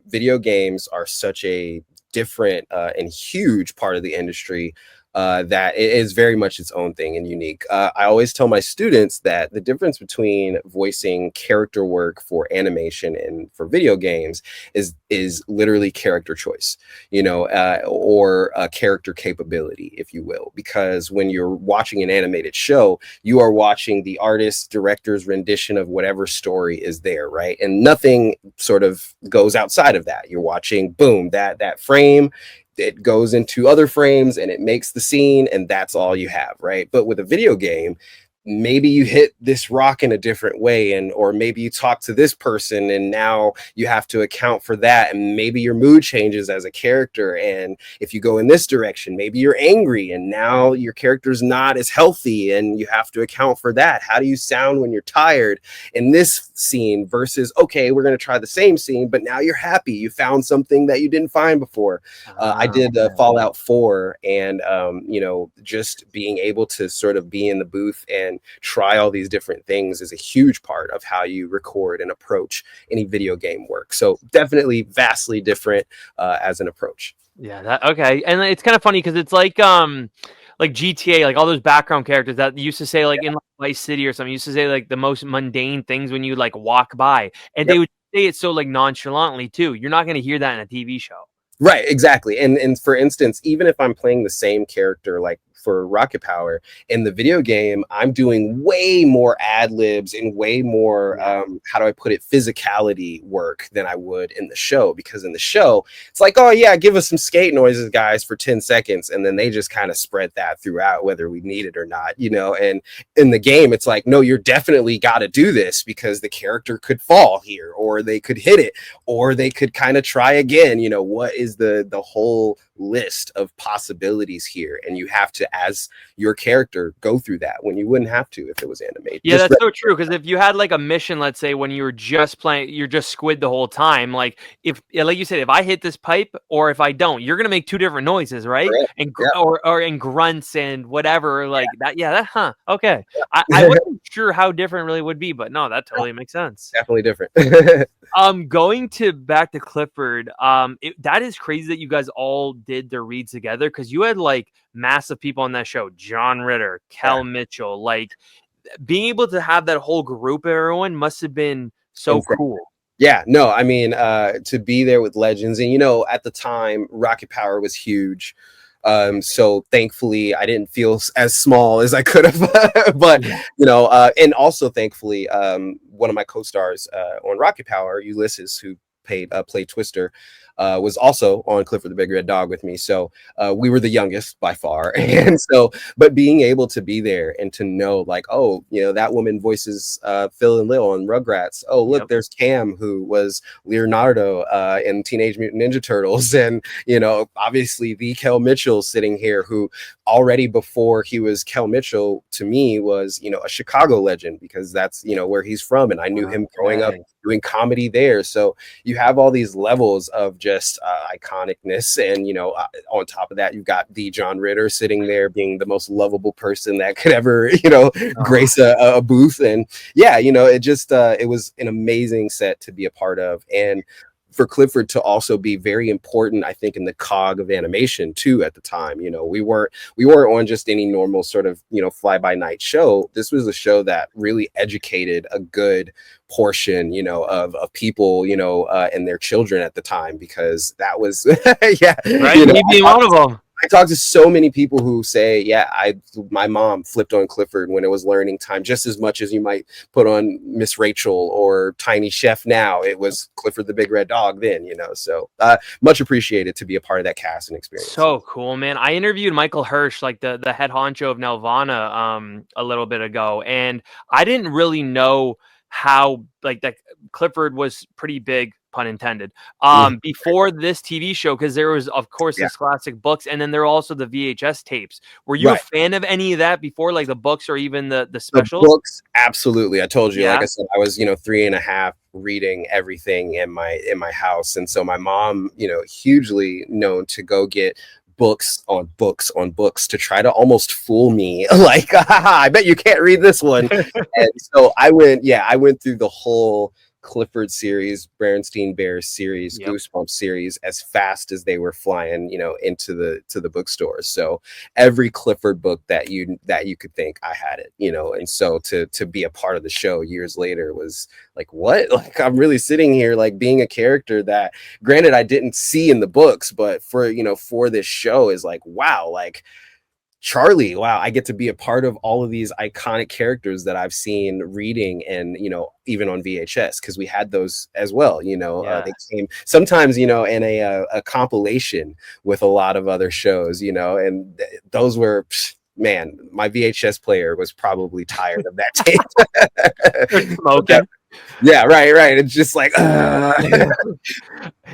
[SPEAKER 3] video games are such a different and huge part of the industry. That it is very much its own thing and unique. I always tell my students that the difference between voicing character work for animation and for video games is literally character choice, you know, or character capability, if you will. Because when you're watching an animated show, you are watching the artist director's rendition of whatever story is there, right? And nothing sort of goes outside of that. You're watching, boom, that frame, it goes into other frames and it makes the scene, and that's all you have, right? But with a video game, maybe you hit this rock in a different way, and or maybe you talk to this person and now you have to account for that, and maybe your mood changes as a character, and if you go in this direction, maybe you're angry and now your character's not as healthy and you have to account for that. How do you sound when you're tired in this scene versus, okay, we're going to try the same scene, but now you're happy, you found something that you didn't find before. I did
[SPEAKER 2] Okay.
[SPEAKER 3] Fallout 4, and you know, just being able to sort of be in the booth and try all these different things is a huge part of how you record and approach any video game work. So definitely vastly different as an approach.
[SPEAKER 2] Yeah, that okay. And it's kind of funny because it's like GTA, like all those background characters that used to say like in like Vice City or something, used to say like the most mundane things when you like walk by. And
[SPEAKER 3] Yep.
[SPEAKER 2] they would say it so like nonchalantly too. You're not gonna hear that in a TV show.
[SPEAKER 3] Right, exactly. And for instance, even if I'm playing the same character, like for Rocket Power in the video game, I'm doing way more ad libs and way more
[SPEAKER 2] Yeah.
[SPEAKER 3] how do I put it, physicality work than I would in the show. Because in the show, it's like, oh yeah, give us some skate noises, guys, for 10 seconds, and then they just kind of spread that throughout, whether we need it or not, you know. And in the game, it's like, no, you're definitely got to do this because the character could fall here, or they could hit it, or they could kind of try again. You know, what is the whole list of possibilities here? And you have to, as your character, go through that when you wouldn't have to if it was animated.
[SPEAKER 2] Yeah, that's so true. Because if you had like a mission, let's say when you were just playing, you're just Squid the whole time. Like if, yeah, like you said, if I hit this pipe or if I don't, you're gonna make two different noises, right?
[SPEAKER 3] Correct.
[SPEAKER 2] And
[SPEAKER 3] Yeah.
[SPEAKER 2] or and grunts and whatever, like that. Yeah, that. Huh. Okay. I wasn't sure how different it really would be, but no, that totally makes sense.
[SPEAKER 3] Definitely different.
[SPEAKER 2] Going to back to Clifford, that is crazy that you guys all did the reads together because you had like massive people on that show, John Ritter, Kel Mitchell, like being able to have that whole group of everyone must have been so
[SPEAKER 3] Insane.
[SPEAKER 2] cool.
[SPEAKER 3] Yeah, no, I mean, to be there with legends, and at the time, Rocket Power was huge. So thankfully, I didn't feel as small as I could have. But and also thankfully, one of my co-stars on Rocket Power, Ulysses, who played Twister, was also on Clifford the Big Red Dog with me. So we were the youngest by far, and so but being able to be there and to know like, oh, that woman voices Phil and Lil on Rugrats. Oh, look, there's Cam, who was Leonardo in Teenage Mutant Ninja Turtles, and obviously the Kel Mitchell sitting here, who already before he was Kel Mitchell to me was a Chicago legend, because that's where he's from, and I knew him growing up doing comedy there. So you have all these levels of just iconicness, and on top of that, you've got the John Ritter sitting there being the most lovable person that could ever grace a booth. And it just it was an amazing set to be a part of, and for Clifford to also be very important, I think, in the cog of animation too at the time. We weren't on just any normal sort of fly by night show. This was a show that really educated a good portion of people and their children at the time, because that was
[SPEAKER 2] me being one of them.
[SPEAKER 3] I talked to so many people who say, my mom flipped on Clifford when it was learning time, just as much as you might put on Miss Rachel or Tiny Chef now. It was Clifford the Big Red Dog then, so much appreciated to be a part of that cast and experience.
[SPEAKER 2] So cool, man. I interviewed Michael Hirsch, like the head honcho of Nelvana, a little bit ago, and I didn't really know how like that Clifford was pretty big, pun intended, before this TV show, because there was, of course, his classic books, and then there are also the VHS tapes. Were you a fan of any of that before, like the books or even the specials?
[SPEAKER 3] The books, absolutely. I told you, like I said, I was 3.5 reading everything in my house, and so my mom, hugely known to go get books on books on books to try to almost fool me, like, I bet you can't read this one. And so I went through the whole Clifford series, Berenstein Bears series, Goosebumps series as fast as they were flying, into the bookstores. So every Clifford book that you could think, I had it, and so to be a part of the show years later was like, what? Like, I'm really sitting here like being a character that, granted, I didn't see in the books, but for this show is like, wow, like Charlie, wow, I get to be a part of all of these iconic characters that I've seen reading, and even on VHS, because we had those as well. They came sometimes in a compilation with a lot of other shows, and those were, man, my VHS player was probably tired of that tape.
[SPEAKER 2] Smoking.
[SPEAKER 3] Yeah, right. It's just like,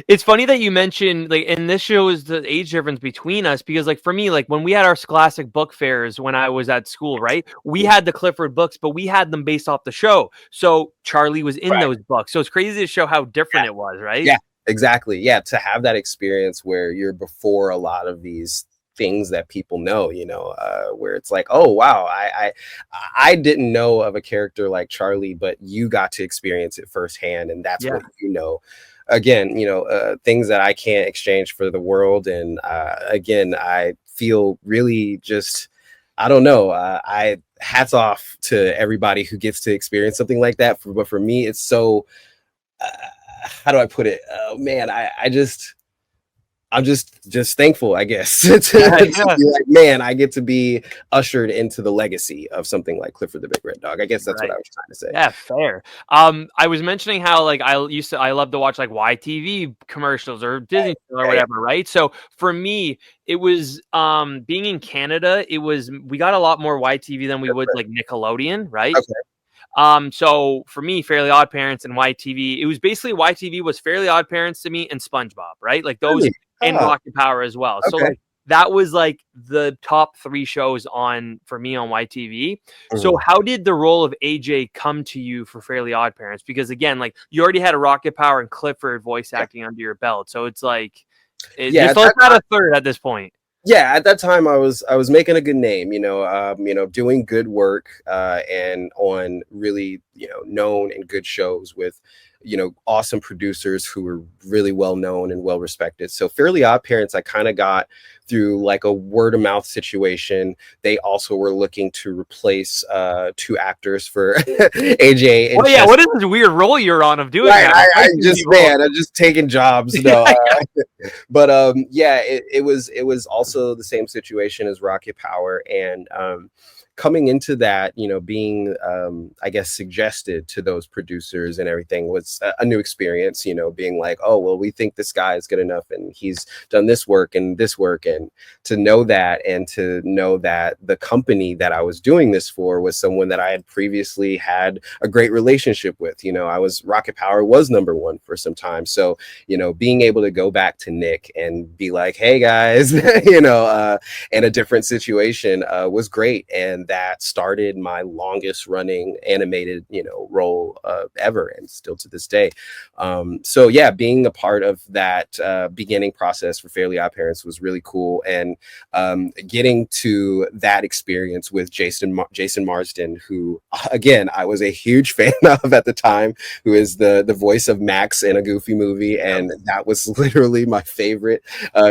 [SPEAKER 2] It's funny that you mentioned, like, and this shows the age difference between us, because like for me, like when we had our classic book fairs when I was at school, right, we had the Clifford books, but we had them based off the show. So Charlie was in those books. So it's crazy to show how different it was, right?
[SPEAKER 3] Yeah, exactly. Yeah, to have that experience where you're before a lot of these things that people know, where it's like, oh wow, I didn't know of a character like Charlie, but you got to experience it firsthand, and that's what again, things that I can't exchange for the world. And again, I feel really just, I don't know, I hats off to everybody who gets to experience something like that. But for me, it's so how do I put it? Oh man, I'm just thankful, I guess, to be like, man, I get to be ushered into the legacy of something like Clifford the Big Red Dog. I guess that's what I was trying to say.
[SPEAKER 2] Yeah, fair. I was mentioning how like I love to watch like YTV commercials or Disney or whatever, right? So for me, it was being in Canada, we got a lot more YTV than we would like Nickelodeon, right?
[SPEAKER 3] Okay.
[SPEAKER 2] So for me, Fairly OddParents and YTV, it was basically YTV was Fairly OddParents to me and SpongeBob, right? Like those. Really? And Rocket Power as well. Okay. So like that was like the top 3 shows for me on YTV. Mm-hmm. So how did the role of AJ come to you for Fairly OddParents? Because again, like you already had a Rocket Power and Clifford voice acting under your belt. So it's like, just not a third at this point.
[SPEAKER 3] Yeah, at that time I was making a good name, doing good work and on really known and good shows with awesome producers who were really well known and well respected. So Fairly OddParents, I kind of got through like a word of mouth situation. They also were looking to replace 2 actors for AJ and
[SPEAKER 2] yeah, what is this weird role you're on of doing
[SPEAKER 3] right,
[SPEAKER 2] that?
[SPEAKER 3] I'm just taking jobs. No, but it was also the same situation as Rocket Power, and coming into that, being, I guess, suggested to those producers and everything was a new experience, being like, oh, well, we think this guy is good enough and he's done this work. And to know that, and to know that the company that I was doing this for was someone that I had previously had a great relationship with. Rocket Power was #1 for some time. So, being able to go back to Nick and be like, hey guys, in a different situation was great. And that started my longest running animated role ever, and still to this day. So yeah, being a part of that beginning process for Fairly OddParents was really cool, and getting to that experience with Jason Marsden, who again I was a huge fan of at the time, who is the voice of Max in a Goofy movie, and that was literally my favorite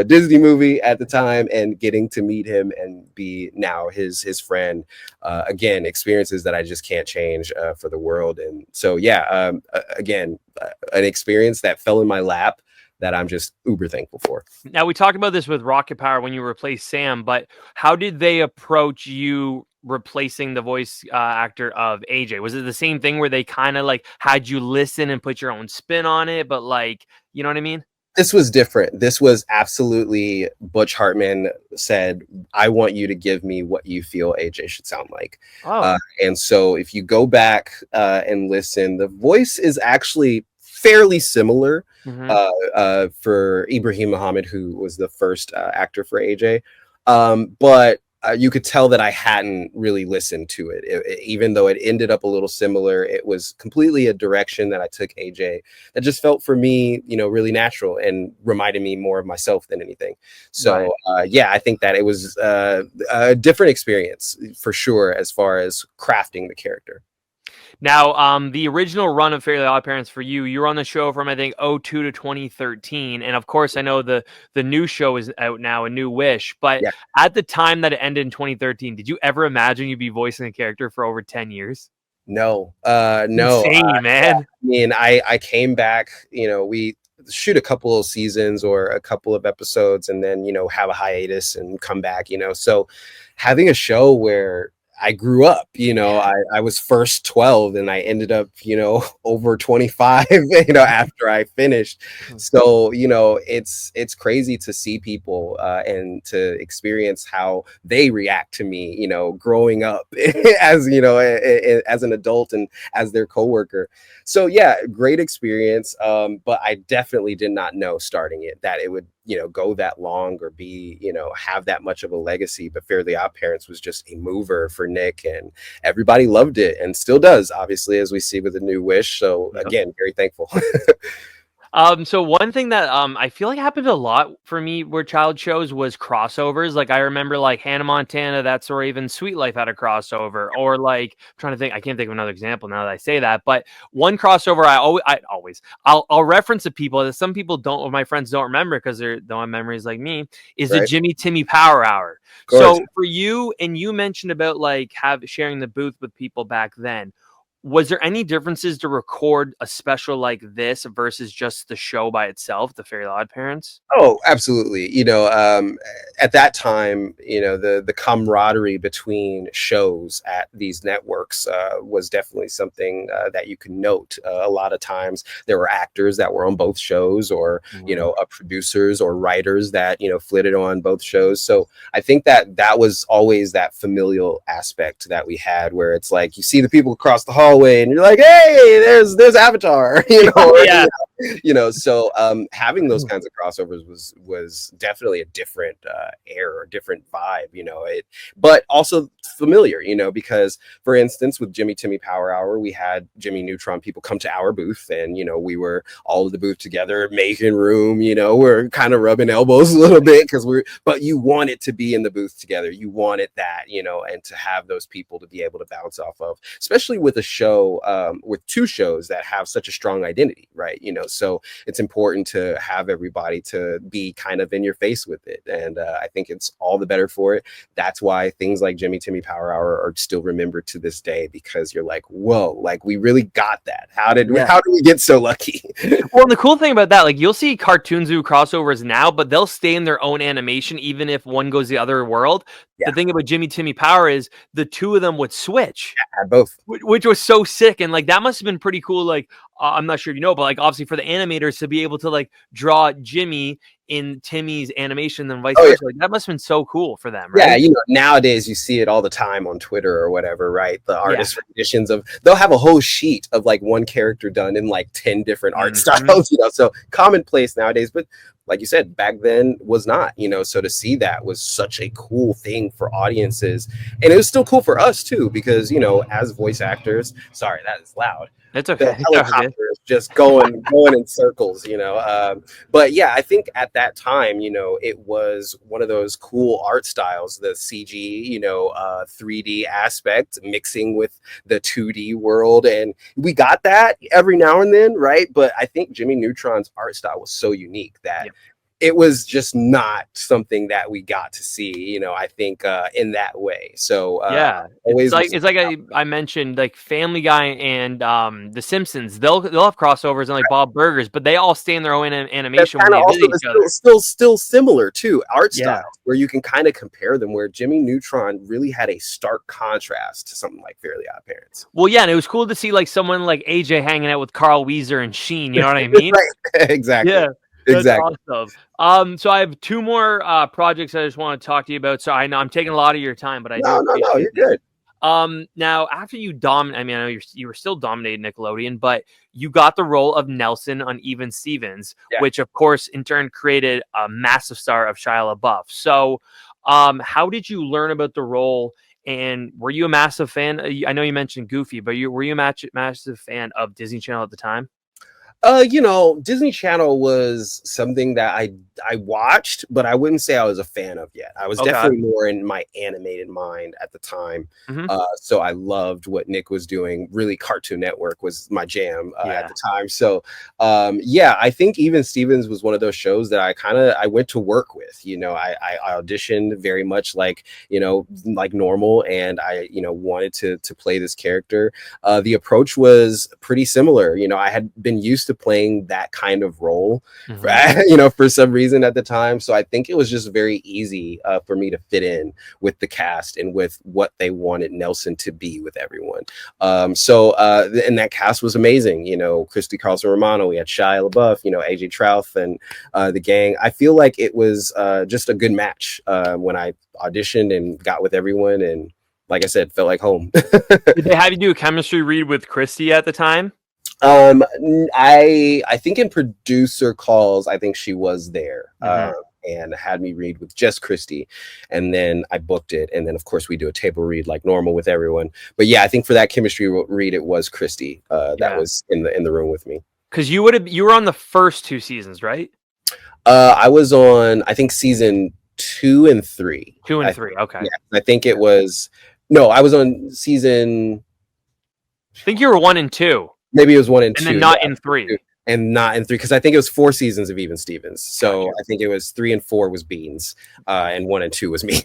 [SPEAKER 3] Disney movie at the time. And getting to meet him and be now his friend, again, experiences that I just can't change for the world. And so yeah, again, an experience that fell in my lap that I'm just uber thankful for.
[SPEAKER 2] Now, we talked about this with Rocket Power when you replaced Sam, but how did they approach you replacing the voice actor of AJ? Was it the same thing where they kind of like had you listen and put your own spin on it, but like, you know what I mean?
[SPEAKER 3] This was different. This was absolutely Butch Hartman said, I want you to give me what you feel AJ should sound like. And so if you go back and listen, the voice is actually fairly similar for Ibrahim Muhammad, who was the first actor for AJ. But you could tell that I hadn't really listened to it. Even though it ended up a little similar, it was completely a direction that I took AJ that just felt for me, really natural and reminded me more of myself than anything. So yeah, I think that it was a different experience for sure as far as crafting the character.
[SPEAKER 2] Now, the original run of Fairly OddParents for you were on the show from, I think, 2002 to 2013. And of course, I know the new show is out now, A New Wish. But at the time that it ended in 2013, did you ever imagine you'd be voicing a character for over 10 years?
[SPEAKER 3] No.
[SPEAKER 2] Insane, man.
[SPEAKER 3] I mean, I came back, we shoot a couple of seasons or a couple of episodes and then, have a hiatus and come back, so having a show where I grew up, I was first 12 and I ended up, over 25, after I finished. So, it's crazy to see people and to experience how they react to me, growing up as, as an adult and as their coworker. So yeah, great experience. But I definitely did not know starting it that it would, go that long or be, have that much of a legacy. But Fairly OddParents was just a mover for Nick, and everybody loved it and still does, obviously, as we see with A New Wish. So again, very thankful.
[SPEAKER 2] So one thing that I feel like happened a lot for me were child shows was crossovers. Like I remember like Hannah Montana, That's or even Sweet Life had a crossover, or like I'm trying to think, I can't think of another example now that I say that, but one crossover I'll reference to people that some people don't, or my friends don't remember because they don't have memories like me, is the Jimmy Timmy Power Hour. So for you, and you mentioned about like sharing the booth with people back then. Was there any differences to record a special like this versus just the show by itself, the Fairly OddParents?
[SPEAKER 3] Oh, absolutely. At that time, the camaraderie between shows at these networks was definitely something that you can note. A lot of times there were actors that were on both shows, or, producers or writers that, flitted on both shows. So I think that was always that familial aspect that we had, where it's like you see the people across the hallway and you're like, hey, there's Avatar, So having those kinds of crossovers was definitely a different air, a different vibe, but also familiar, because for instance, with Jimmy Timmy Power Hour, we had Jimmy Neutron people come to our booth, and we were all in the booth together, making room, we're kind of rubbing elbows a little bit but you want it to be in the booth together. You wanted that, and to have those people to be able to bounce off of, especially with a show, with two shows that have such a strong identity, right? So it's important to have everybody to be kind of in your face with it. And I think it's all the better for it. That's why things like Jimmy Timmy Power Hour are still remembered to this day, because you're like, whoa, like we really got that. How did we get so lucky?
[SPEAKER 2] Well, and the cool thing about that, like you'll see cartoons do crossovers now, but they'll stay in their own animation, even if one goes the other world. The thing about Jimmy Timmy Power is the two of them would switch.
[SPEAKER 3] Both.
[SPEAKER 2] Which was so sick. And like, that must have been pretty cool. Like, I'm not sure if but like obviously for the animators to be able to like draw Jimmy in Timmy's animation and vice versa. Like, that must have been so cool for them, right?
[SPEAKER 3] Yeah, nowadays you see it all the time on Twitter or whatever, right? The artist renditions they'll have a whole sheet of like one character done in like 10 different art styles, so commonplace nowadays. But like you said, back then was not, so to see that was such a cool thing for audiences. And it was still cool for us too, because, as voice actors, sorry, that is loud.
[SPEAKER 2] It's okay.
[SPEAKER 3] The helicopter is just going in circles, But yeah, I think at that time, it was one of those cool art styles, the CG, 3D aspect mixing with the 2D world. And we got that every now and then, right? But I think Jimmy Neutron's art style was so unique that it was just not something that we got to see, I think in that way. So
[SPEAKER 2] it's like I mentioned, like Family Guy and The Simpsons. They'll have crossovers and like Bob Burgers, but they all stay in their own animation when they visit each other.
[SPEAKER 3] Still similar too, art styles where you can kind of compare them. Where Jimmy Neutron really had a stark contrast to something like Fairly OddParents.
[SPEAKER 2] Well, yeah, and it was cool to see like someone like AJ hanging out with Carl Weezer and Sheen. You know what I mean?
[SPEAKER 3] Right. Exactly.
[SPEAKER 2] Yeah.
[SPEAKER 3] Exactly.
[SPEAKER 2] That's awesome. So I have two more projects I just want to talk to you about. So I know I'm taking a lot of your time, but I
[SPEAKER 3] no, you're good.
[SPEAKER 2] Now after you I know you were still dominating Nickelodeon, but you got the role of Nelson on Even Stevens, which of course in turn created a massive star of Shia LaBeouf. So, how did you learn about the role? And were you a massive fan? I know you mentioned Goofy, but were you a massive fan of Disney Channel at the time?
[SPEAKER 3] Disney Channel was something that I watched, but I wouldn't say I was a fan of yet. I was definitely more in my animated mind at the time. So I loved what Nick was doing. Really, Cartoon Network was my jam at the time. So I think Even Stevens was one of those shows that I went to work with. I auditioned very much like normal, and I wanted to play this character. The approach was pretty similar. I had been used to playing that kind of role, for some reason at the time. So I think it was just very easy for me to fit in with the cast and with what they wanted Nelson to be with everyone. And that cast was amazing. Christy Carlson Romano, we had Shia LaBeouf, AJ Trouth, and the gang. I feel like it was just a good match when I auditioned and got with everyone, and like I said, felt like home.
[SPEAKER 2] Did they have you do a chemistry read with Christy at the time?
[SPEAKER 3] I think in producer calls, I think she was there and had me read with just Christy, and then I booked it, and then of course we do a table read like normal with everyone. But yeah, I think for that chemistry read, it was Christy that was in the room with me.
[SPEAKER 2] Because you were on the first two seasons, right?
[SPEAKER 3] I was on, I think, season 2 and 3.
[SPEAKER 2] 2 and 3, okay.
[SPEAKER 3] Yeah, I think it was. No, I was on season.
[SPEAKER 2] I think you were 1 and 2.
[SPEAKER 3] Maybe it was 1 and 2.
[SPEAKER 2] And then not in 3.
[SPEAKER 3] And not in 3, because I think it was 4 seasons of Even Stevens. So I think it was 3 and 4 was Beans, and 1 and 2 was me.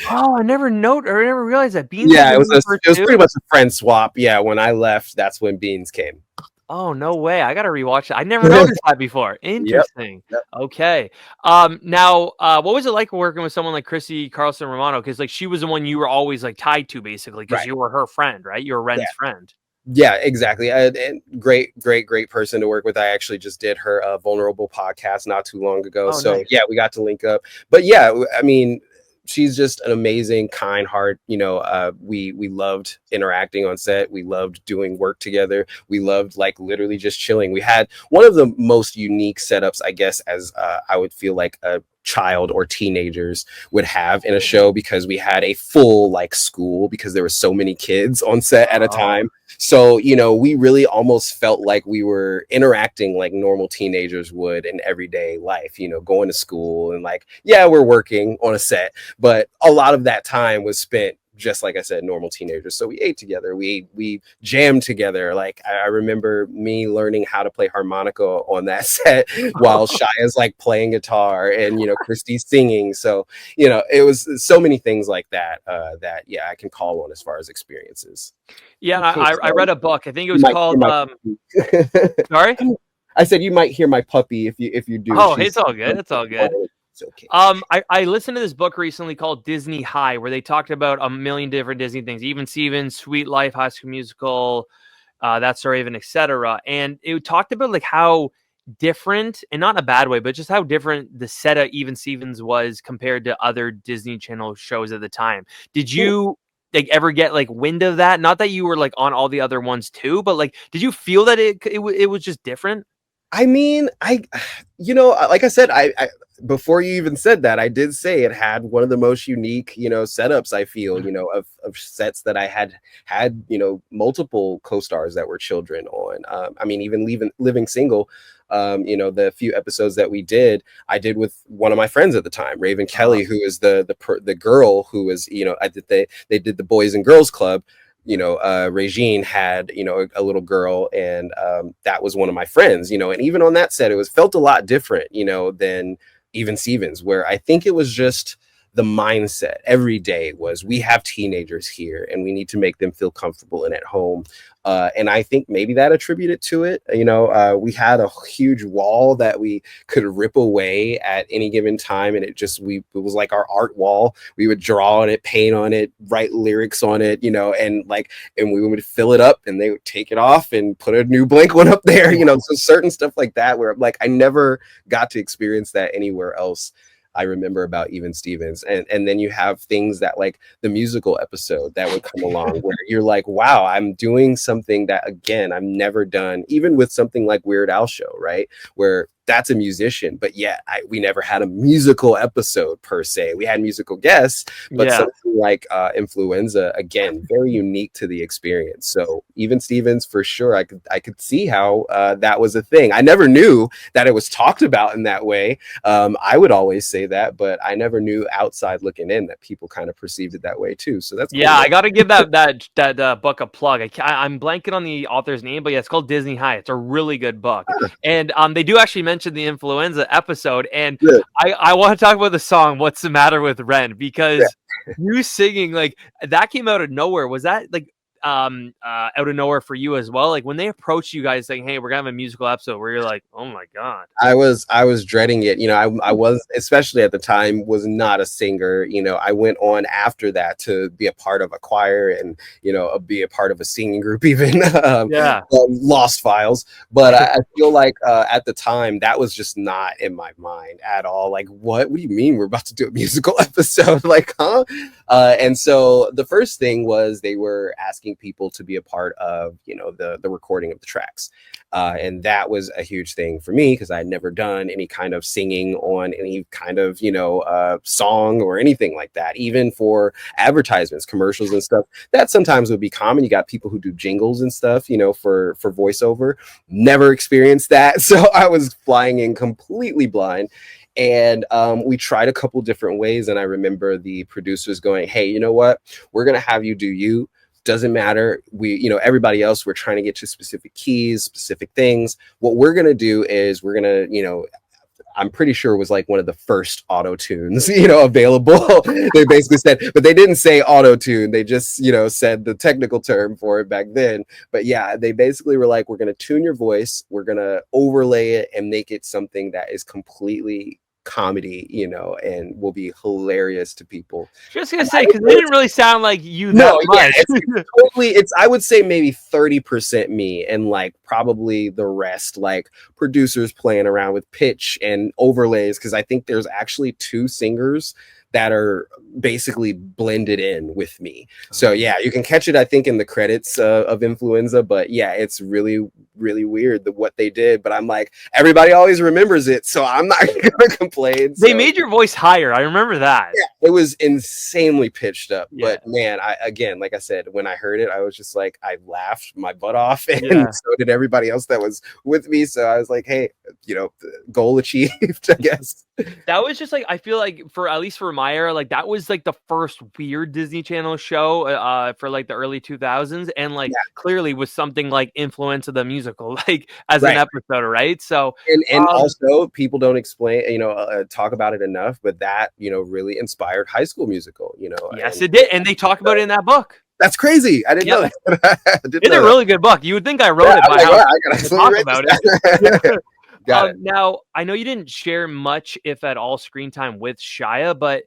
[SPEAKER 2] I never realized that Beans.
[SPEAKER 3] Yeah, it was pretty much a friend swap. Yeah, when I left, that's when Beans came.
[SPEAKER 2] Oh, no way. I got to rewatch it. I never noticed that before. Interesting. Yep. Okay. Now, what was it like working with someone like Christy Carlson Romano? Because like she was the one you were always like tied to, basically, because you were her friend, right? You were Ren's friend.
[SPEAKER 3] Yeah, exactly. And great person to work with. I actually just did her Vulnerable podcast not too long ago. Nice. Yeah, we got to link up. But yeah, I mean, she's just an amazing, kind heart. We loved interacting on set. We loved doing work together. We loved like literally just chilling. We had one of the most unique setups, I guess, as I would feel like a child or teenagers would have in a show, because we had a full like school, because there were so many kids on set at a time. So, we really almost felt like we were interacting like normal teenagers would in everyday life, going to school and like, yeah, we're working on a set, but a lot of that time was spent just like I said, normal teenagers. So we ate together, we jammed together. Like I remember me learning how to play harmonica on that set while Shia's like playing guitar and Christy's singing. So it was so many things like that that I can call on as far as experiences.
[SPEAKER 2] Yeah,
[SPEAKER 3] Okay,
[SPEAKER 2] I read a book. I think it was
[SPEAKER 3] you might
[SPEAKER 2] called
[SPEAKER 3] hear
[SPEAKER 2] sorry?
[SPEAKER 3] I said you might hear my puppy if you do.
[SPEAKER 2] Oh, it's all good. It's all good.
[SPEAKER 3] It's okay.
[SPEAKER 2] I listened to this book recently called Disney High, where they talked about a million different Disney things, even Stevens, Sweet Life, High School Musical, That Story, even etc. And it talked about like how different, and not in a bad way, but just how different the set of Even Stevens was compared to other Disney Channel shows at the time. Did you like ever get like wind of that? Not that you were like on all the other ones too, but like, did you feel that it was just different?
[SPEAKER 3] I mean, like I said, I before you even said that, I did say it had one of the most unique, setups, I feel, of sets that I had, multiple co-stars that were children on. I mean, even living single, the few episodes that we did, I did with one of my friends at the time, Raven Kelly, who is the girl who was, they did the Boys and Girls Club. Regine had, a little girl, and that was one of my friends, and even on that set, it felt a lot different, than Even Stevens, where I think it was just the mindset every day was, we have teenagers here and we need to make them feel comfortable and at home. And I think maybe that attributed to it. We had a huge wall that we could rip away at any given time. And it was like our art wall. We would draw on it, paint on it, write lyrics on it, and we would fill it up and they would take it off and put a new blank one up there, so certain stuff like that, where like, I never got to experience that anywhere else. I remember about Even Stevens. And then you have things that like the musical episode that would come along where you're like, wow, I'm doing something that, again, I've never done, even with something like Weird Al Show, right? Where that's a musician, but we never had a musical episode per se. We had musical guests, but something like Influenza, again, very unique to the experience. So Even Stevens, for sure, I could see how that was a thing. I never knew that it was talked about in that way. I would always say that, but I never knew outside looking in that people kind of perceived it that way too. So that's cool.
[SPEAKER 2] I got to give that book a plug. I'm blanking on the author's name, but it's called Disney High. It's a really good book, and they do actually mention the Influenza episode, and I want to talk about the song "What's the Matter with Ren," because you singing like that came out of nowhere. Was that like out of nowhere for you as well? Like when they approached you guys saying, hey, we're gonna have a musical episode, where you're like, oh my god.
[SPEAKER 3] I was dreading it. I was, especially at the time, was not a singer. I went on after that to be a part of a choir and be a part of a singing group, even Lost Files. But I feel like at the time that was just not in my mind at all. Like, what do you mean we're about to do a musical episode? Like, huh? And so the first thing was they were asking people to be a part of the recording of the tracks, and that was a huge thing for me because I had never done any kind of singing on any kind of song or anything like that. Even for advertisements, commercials and stuff, that sometimes would be common. You got people who do jingles and stuff for voiceover. Never experienced that, so I was flying in completely blind. And we tried a couple different ways, and I remember the producers going, hey, you know what, we're gonna have you do you. Doesn't matter. We, everybody else, we're trying to get to specific keys, specific things. What we're going to do is we're going to, I'm pretty sure it was like one of the first auto tunes, available. They basically said, but they didn't say auto tune. They just, said the technical term for it back then. But yeah, they basically were like, we're going to tune your voice. We're going to overlay it and make it something that is completely comedy, and will be hilarious to people.
[SPEAKER 2] Just gonna say, because it didn't really sound like you that
[SPEAKER 3] much.
[SPEAKER 2] It's
[SPEAKER 3] I would say maybe 30% me, and like probably the rest like producers playing around with pitch and overlays, because I think there's actually two singers that are basically blended in with me. So yeah, you can catch it, I think, in the credits of Influenza, but yeah, it's really, really weird what they did. But I'm like, everybody always remembers it, so I'm not gonna complain.
[SPEAKER 2] They made your voice higher. I remember that.
[SPEAKER 3] Yeah, it was insanely pitched up.
[SPEAKER 2] Yeah.
[SPEAKER 3] But man, again, like I said, when I heard it, I was just like, I laughed my butt off, and
[SPEAKER 2] Yeah.
[SPEAKER 3] so did everybody else that was with me. So I was like, hey, goal achieved, I guess.
[SPEAKER 2] That was just like, I feel like for at least for my era, like that was like the first weird Disney Channel show for like the early 2000s, and like clearly was something like Influenza the musical, like as an episode, right? So
[SPEAKER 3] and also people don't talk about it enough, but that really inspired High School Musical.
[SPEAKER 2] Yes, it did, and they talk about it in that book.
[SPEAKER 3] That's crazy. I didn't know that.
[SPEAKER 2] It's a really good book. You would think I wrote it by how
[SPEAKER 3] I gotta
[SPEAKER 2] talk about it.
[SPEAKER 3] Got it.
[SPEAKER 2] Now, I know you didn't share much, if at all, screen time with Shia, but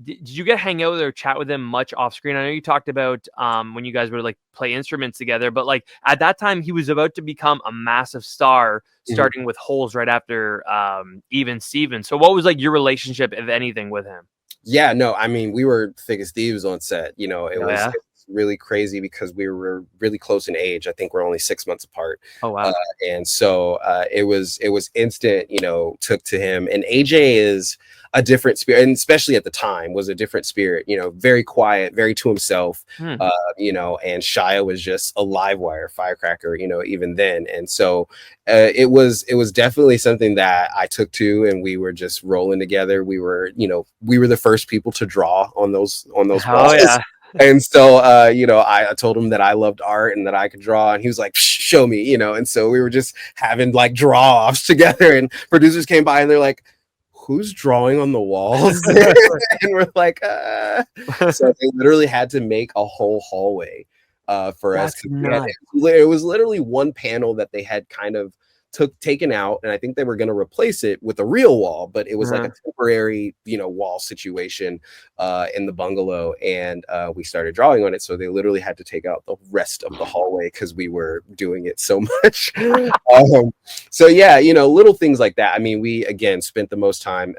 [SPEAKER 2] did you get to hang out with or chat with him much off screen? I know you talked about when you guys would like play instruments together, but like at that time he was about to become a massive star, starting with Holes right after Even Steven. So what was like your relationship, if anything, with him?
[SPEAKER 3] Yeah, no, I mean, we were thick as thieves on set. It was really crazy because we were really close in age. I think we're only 6 months apart.
[SPEAKER 2] Oh wow.
[SPEAKER 3] And so it was instant, took to him. And AJ is a different spirit, and especially at the time was a different spirit, very quiet, very to himself. And Shia was just a live wire firecracker, even then. And so it was definitely something that I took to, and we were just rolling together. We were the first people to draw on those walls.
[SPEAKER 2] Yeah.
[SPEAKER 3] And so, I told him that I loved art and that I could draw, and he was like, show me, and so we were just having like draw offs together, and producers came by and they're like, who's drawing on the walls? And we're like, So they literally had to make a whole hallway for us. It was literally one panel that they had kind of taken out, and I think they were going to replace it with a real wall, but it was like a temporary wall situation in the bungalow, and we started drawing on it, so they literally had to take out the rest of the hallway because we were doing it so much. So yeah, little things like that. I mean, we again spent the most time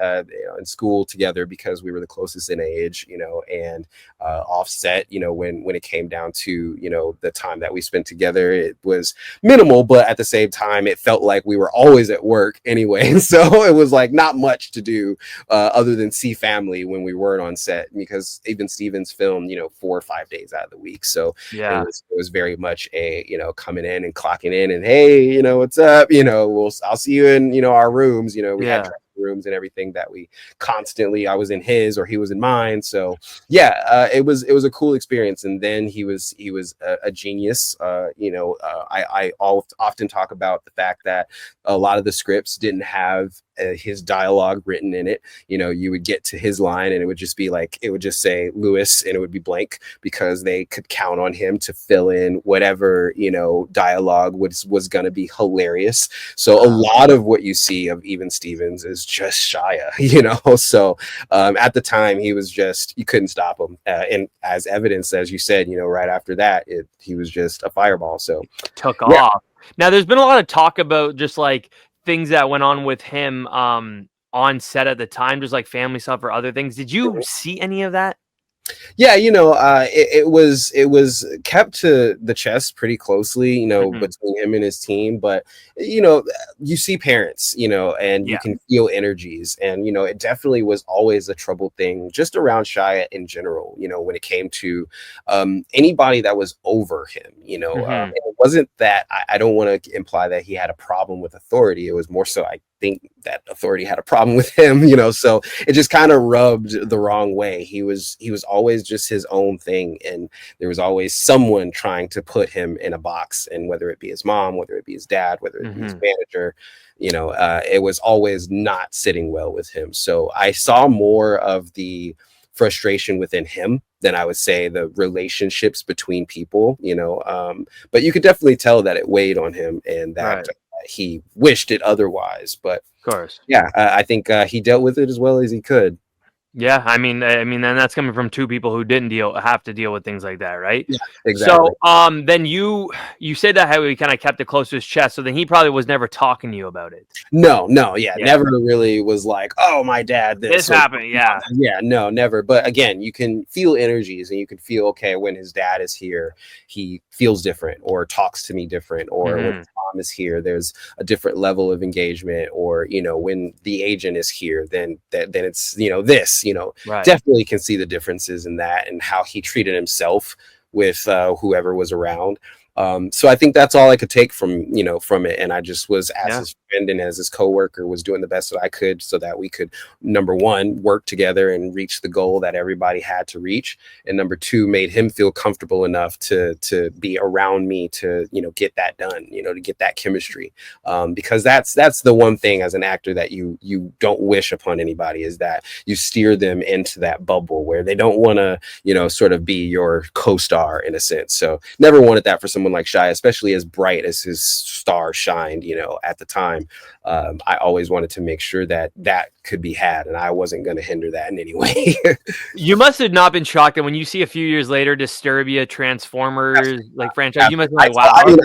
[SPEAKER 3] in school together because we were the closest in age, and offset, when it came down to the time that we spent together, it was minimal, but at the same time it felt like we were always at work anyway. And so it was like not much to do other than see family when we weren't on set, because Even Stevens filmed 4 or 5 days out of the week. So
[SPEAKER 2] yeah,
[SPEAKER 3] it was very much a coming in and clocking in and, hey, what's up, I'll see you in our rooms. We had rooms and everything that we constantly, I was in his or he was in mine. So yeah, it was a cool experience. And then he was a genius. I often talk about the fact that a lot of the scripts didn't have his dialogue written in it. You would get to his line and it would just be like, it would just say Lewis and it would be blank, because they could count on him to fill in whatever dialogue was going to be hilarious. So a lot of what you see of Even Stevens is just Shia, so at the time he was just, you couldn't stop him, and as evidence, as you said, right after that, he was just a fireball. So
[SPEAKER 2] took off. Now there's been a lot of talk about just like things that went on with him on set at the time, just like family stuff or other things. Did you see any of that?
[SPEAKER 3] Yeah, it was kept to the chest pretty closely, between him and his team. But you see parents, and you can feel energies, and it definitely was always a troubled thing just around Shia in general. When it came to anybody that was over him, and it wasn't that I don't want to imply that he had a problem with authority. It was more so I think that authority had a problem with him, so it just kind of rubbed the wrong way. He was always just his own thing, and there was always someone trying to put him in a box, and whether it be his mom, whether it be his dad, whether it be his manager, it was always not sitting well with him. So I saw more of the frustration within him than I would say the relationships between people, but you could definitely tell that it weighed on him, and that he wished it otherwise. But
[SPEAKER 2] of course,
[SPEAKER 3] I think he dealt with it as well as he could.
[SPEAKER 2] Yeah, I mean, and that's coming from two people who didn't have to deal with things like that, right?
[SPEAKER 3] Yeah, exactly.
[SPEAKER 2] So, then you said that how he kind of kept it close to his chest, so then he probably was never talking to you about it.
[SPEAKER 3] No, yeah,
[SPEAKER 2] Yeah,
[SPEAKER 3] never really was like, oh, my dad,
[SPEAKER 2] this
[SPEAKER 3] this, or
[SPEAKER 2] happened. Yeah,
[SPEAKER 3] yeah, no, never. But again, you can feel energies and you can feel, okay, when his dad is here, he feels different or talks to me different, or when
[SPEAKER 2] hmm
[SPEAKER 3] Tom is here, there's a different level of engagement, or, when the agent is here, then it's, this,
[SPEAKER 2] right.
[SPEAKER 3] definitely can see the differences in that and how he treated himself with whoever was around. So I think that's all I could take from it. And I just was, as
[SPEAKER 2] Yeah,
[SPEAKER 3] his friend and as his coworker, was doing the best that I could so that we could, number one, work together and reach the goal that everybody had to reach. And number two, made him feel comfortable enough to be around me to, get that done, to get that chemistry. Because that's the one thing as an actor that you don't wish upon anybody, is that you steer them into that bubble where they don't want to, sort of be your co-star in a sense. So never wanted that for someone like Shia, especially as bright as his star shined, at the time. I always wanted to make sure that could be had, and I wasn't going to hinder that in any way.
[SPEAKER 2] you must have not been shocked that when you see a few years later Disturbia, Transformers, like franchise, you must be like, wow.
[SPEAKER 3] I mean,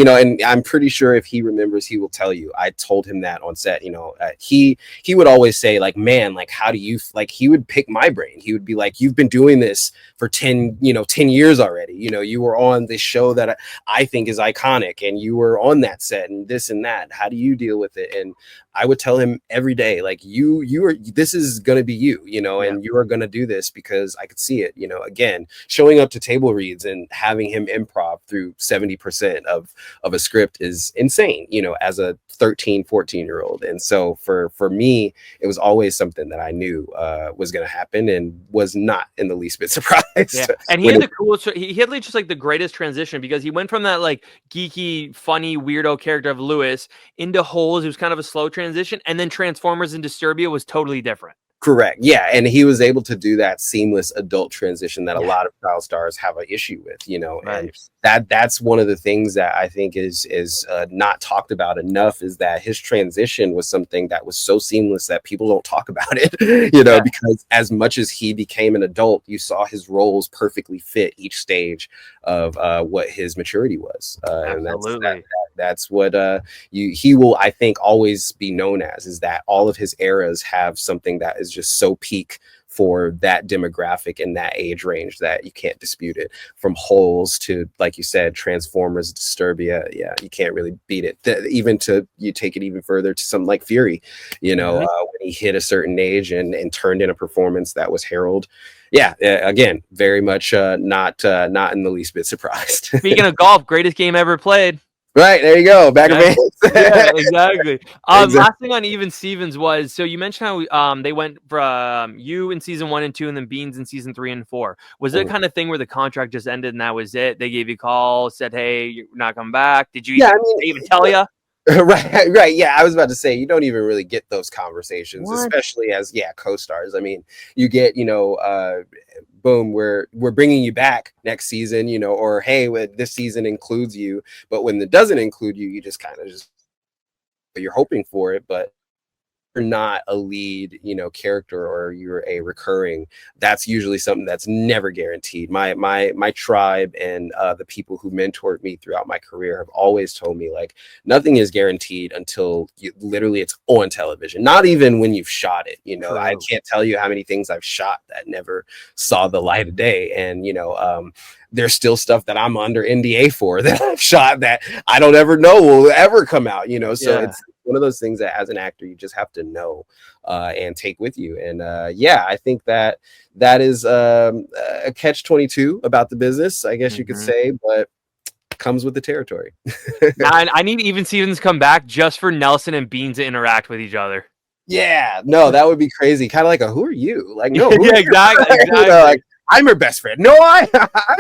[SPEAKER 3] and I'm pretty sure if he remembers, he will tell you. I told him that on set. He would always say, like, man, like, how do you, like, he would pick my brain. He would be like, you've been doing this for 10 years already. You were on this show that I think is iconic, and you were on that set and this and that. How do you deal with it? And I would tell him every day, like, this is going to be you,
[SPEAKER 2] Yeah.
[SPEAKER 3] and you are going to do this, because I could see it, again, showing up to table reads and having him improv through 70% of a script is insane, as a 13, 14-year-old. And so for me, it was always something that I knew was going to happen, and was not in the least bit surprised.
[SPEAKER 2] Yeah, and he had the coolest. He had like just like the greatest transition, because he went from that like geeky, funny, weirdo character of Lewis into Holes. It was kind of a slow transition, and then Transformers and Disturbia was totally different.
[SPEAKER 3] Correct. Yeah. And he was able to do that seamless adult transition that a lot of child stars have an issue with,
[SPEAKER 2] Right.
[SPEAKER 3] and that's one of the things that I think is not talked about enough, is that his transition was something that was so seamless that people don't talk about it,
[SPEAKER 2] Yeah.
[SPEAKER 3] because as much as he became an adult, you saw his roles perfectly fit each stage of what his maturity was. And
[SPEAKER 2] Absolutely.
[SPEAKER 3] that's what he will, I think, always be known as, is that all of his eras have something that is just so peak for that demographic and that age range that you can't dispute it. From Holes to, like you said, Transformers, Disturbia, yeah, you can't really beat it. Even to, you take it even further to something like Fury, when he hit a certain age and turned in a performance that was heralded. Yeah, again, very much not in the least bit surprised.
[SPEAKER 2] Speaking of golf, greatest game ever played.
[SPEAKER 3] Right, there you go. Back of hands.
[SPEAKER 2] Yeah, exactly.
[SPEAKER 3] Exactly.
[SPEAKER 2] Last thing on Even Stevens was, so you mentioned how they went from you in season 1 and 2, and then Beans in season 3 and 4. Was it a kind of thing where the contract just ended and that was it? They gave you a call, said, "Hey, you're not coming back." Did you even tell you?
[SPEAKER 3] Right. Yeah, I was about to say, you don't even really get those conversations,
[SPEAKER 2] What?
[SPEAKER 3] especially as co-stars. I mean, you get, boom, we're bringing you back next season, or hey, this season includes you, but when it doesn't include you, you just kind of you're hoping for it, but you're not a lead, character, or you're a recurring, that's usually something that's never guaranteed. My tribe and the people who mentored me throughout my career have always told me, like, nothing is guaranteed until literally it's on television, not even when you've shot it.
[SPEAKER 2] True.
[SPEAKER 3] I can't tell you how many things I've shot that never saw the light of day, and there's still stuff that I'm under NDA for that I've shot that I don't ever know will ever come out, so it's one of those things that as an actor you just have to know and take with you. And I think that is a catch-22 about the business, I guess you could say, but comes with the territory.
[SPEAKER 2] Now, I need Even Stevens come back just for Nelson and Beans to interact with each other.
[SPEAKER 3] Yeah, no, that would be crazy. Kind of like who are you? Like, no,
[SPEAKER 2] yeah, exactly.
[SPEAKER 3] Like, I'm her best friend. No, I'm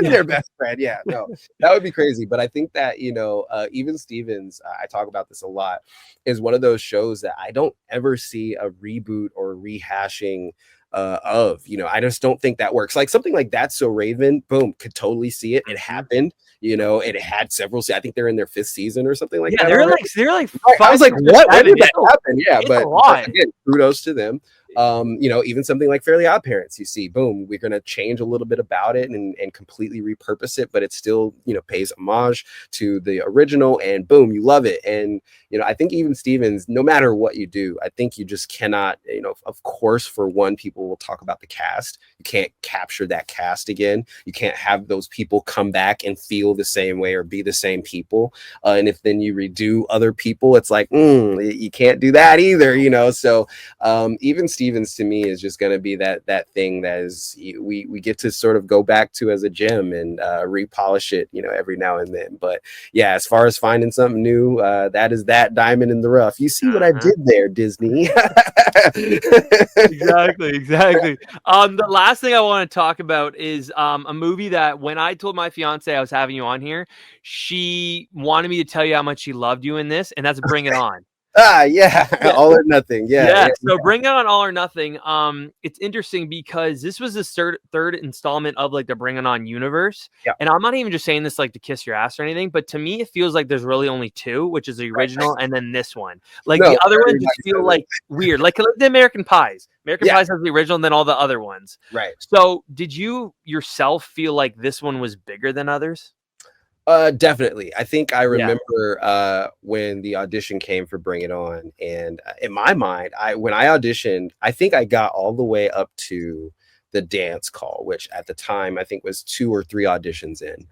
[SPEAKER 3] their best friend. Yeah, no, that would be crazy. But I think that, Even Stevens, I talk about this a lot, is one of those shows that I don't ever see a reboot or rehashing of. I just don't think that works. Like something like That's So Raven, boom, could totally see it. It happened. It had several. I think they're in their 5th season or something like that.
[SPEAKER 2] They're like.
[SPEAKER 3] I was like, what? When did that happen? Yeah, but again, kudos to them. Even something like Fairly OddParents, you see, boom, we're going to change a little bit about it and completely repurpose it, but it still, pays homage to the original, and boom, you love it. And, I think even Stevens, no matter what you do, I think you just cannot, of course, for one, people will talk about the cast. You can't capture that cast again. You can't have those people come back and feel the same way or be the same people. And if then you redo other people, it's like, you can't do that either, So even Stevens to me is just going to be that thing that is we get to sort of go back to as a gem and repolish it, every now and then. But yeah, as far as finding something new, that is that diamond in the rough. You see what I did there, Disney?
[SPEAKER 2] Exactly. The last thing I want to talk about is a movie that when I told my fiance I was having you on here, she wanted me to tell you how much she loved you in this, and that's Bring It On.
[SPEAKER 3] Yeah. All or Nothing. Yeah.
[SPEAKER 2] So Bring It On, All or Nothing. It's interesting because this was the third installment of like the Bring It On universe.
[SPEAKER 3] Yeah.
[SPEAKER 2] And I'm not even just saying this like to kiss your ass or anything, but to me it feels like there's really only two, which is the original and then this one. Like the other ones just feel like weird, like the American Pies. American Pies has the original and then all the other ones.
[SPEAKER 3] Right.
[SPEAKER 2] So did you yourself feel like this one was bigger than others?
[SPEAKER 3] Definitely. I think I remember when the audition came for Bring It On, and in my mind, when I auditioned, I think I got all the way up to the dance call, which at the time I think was 2 or 3 auditions in.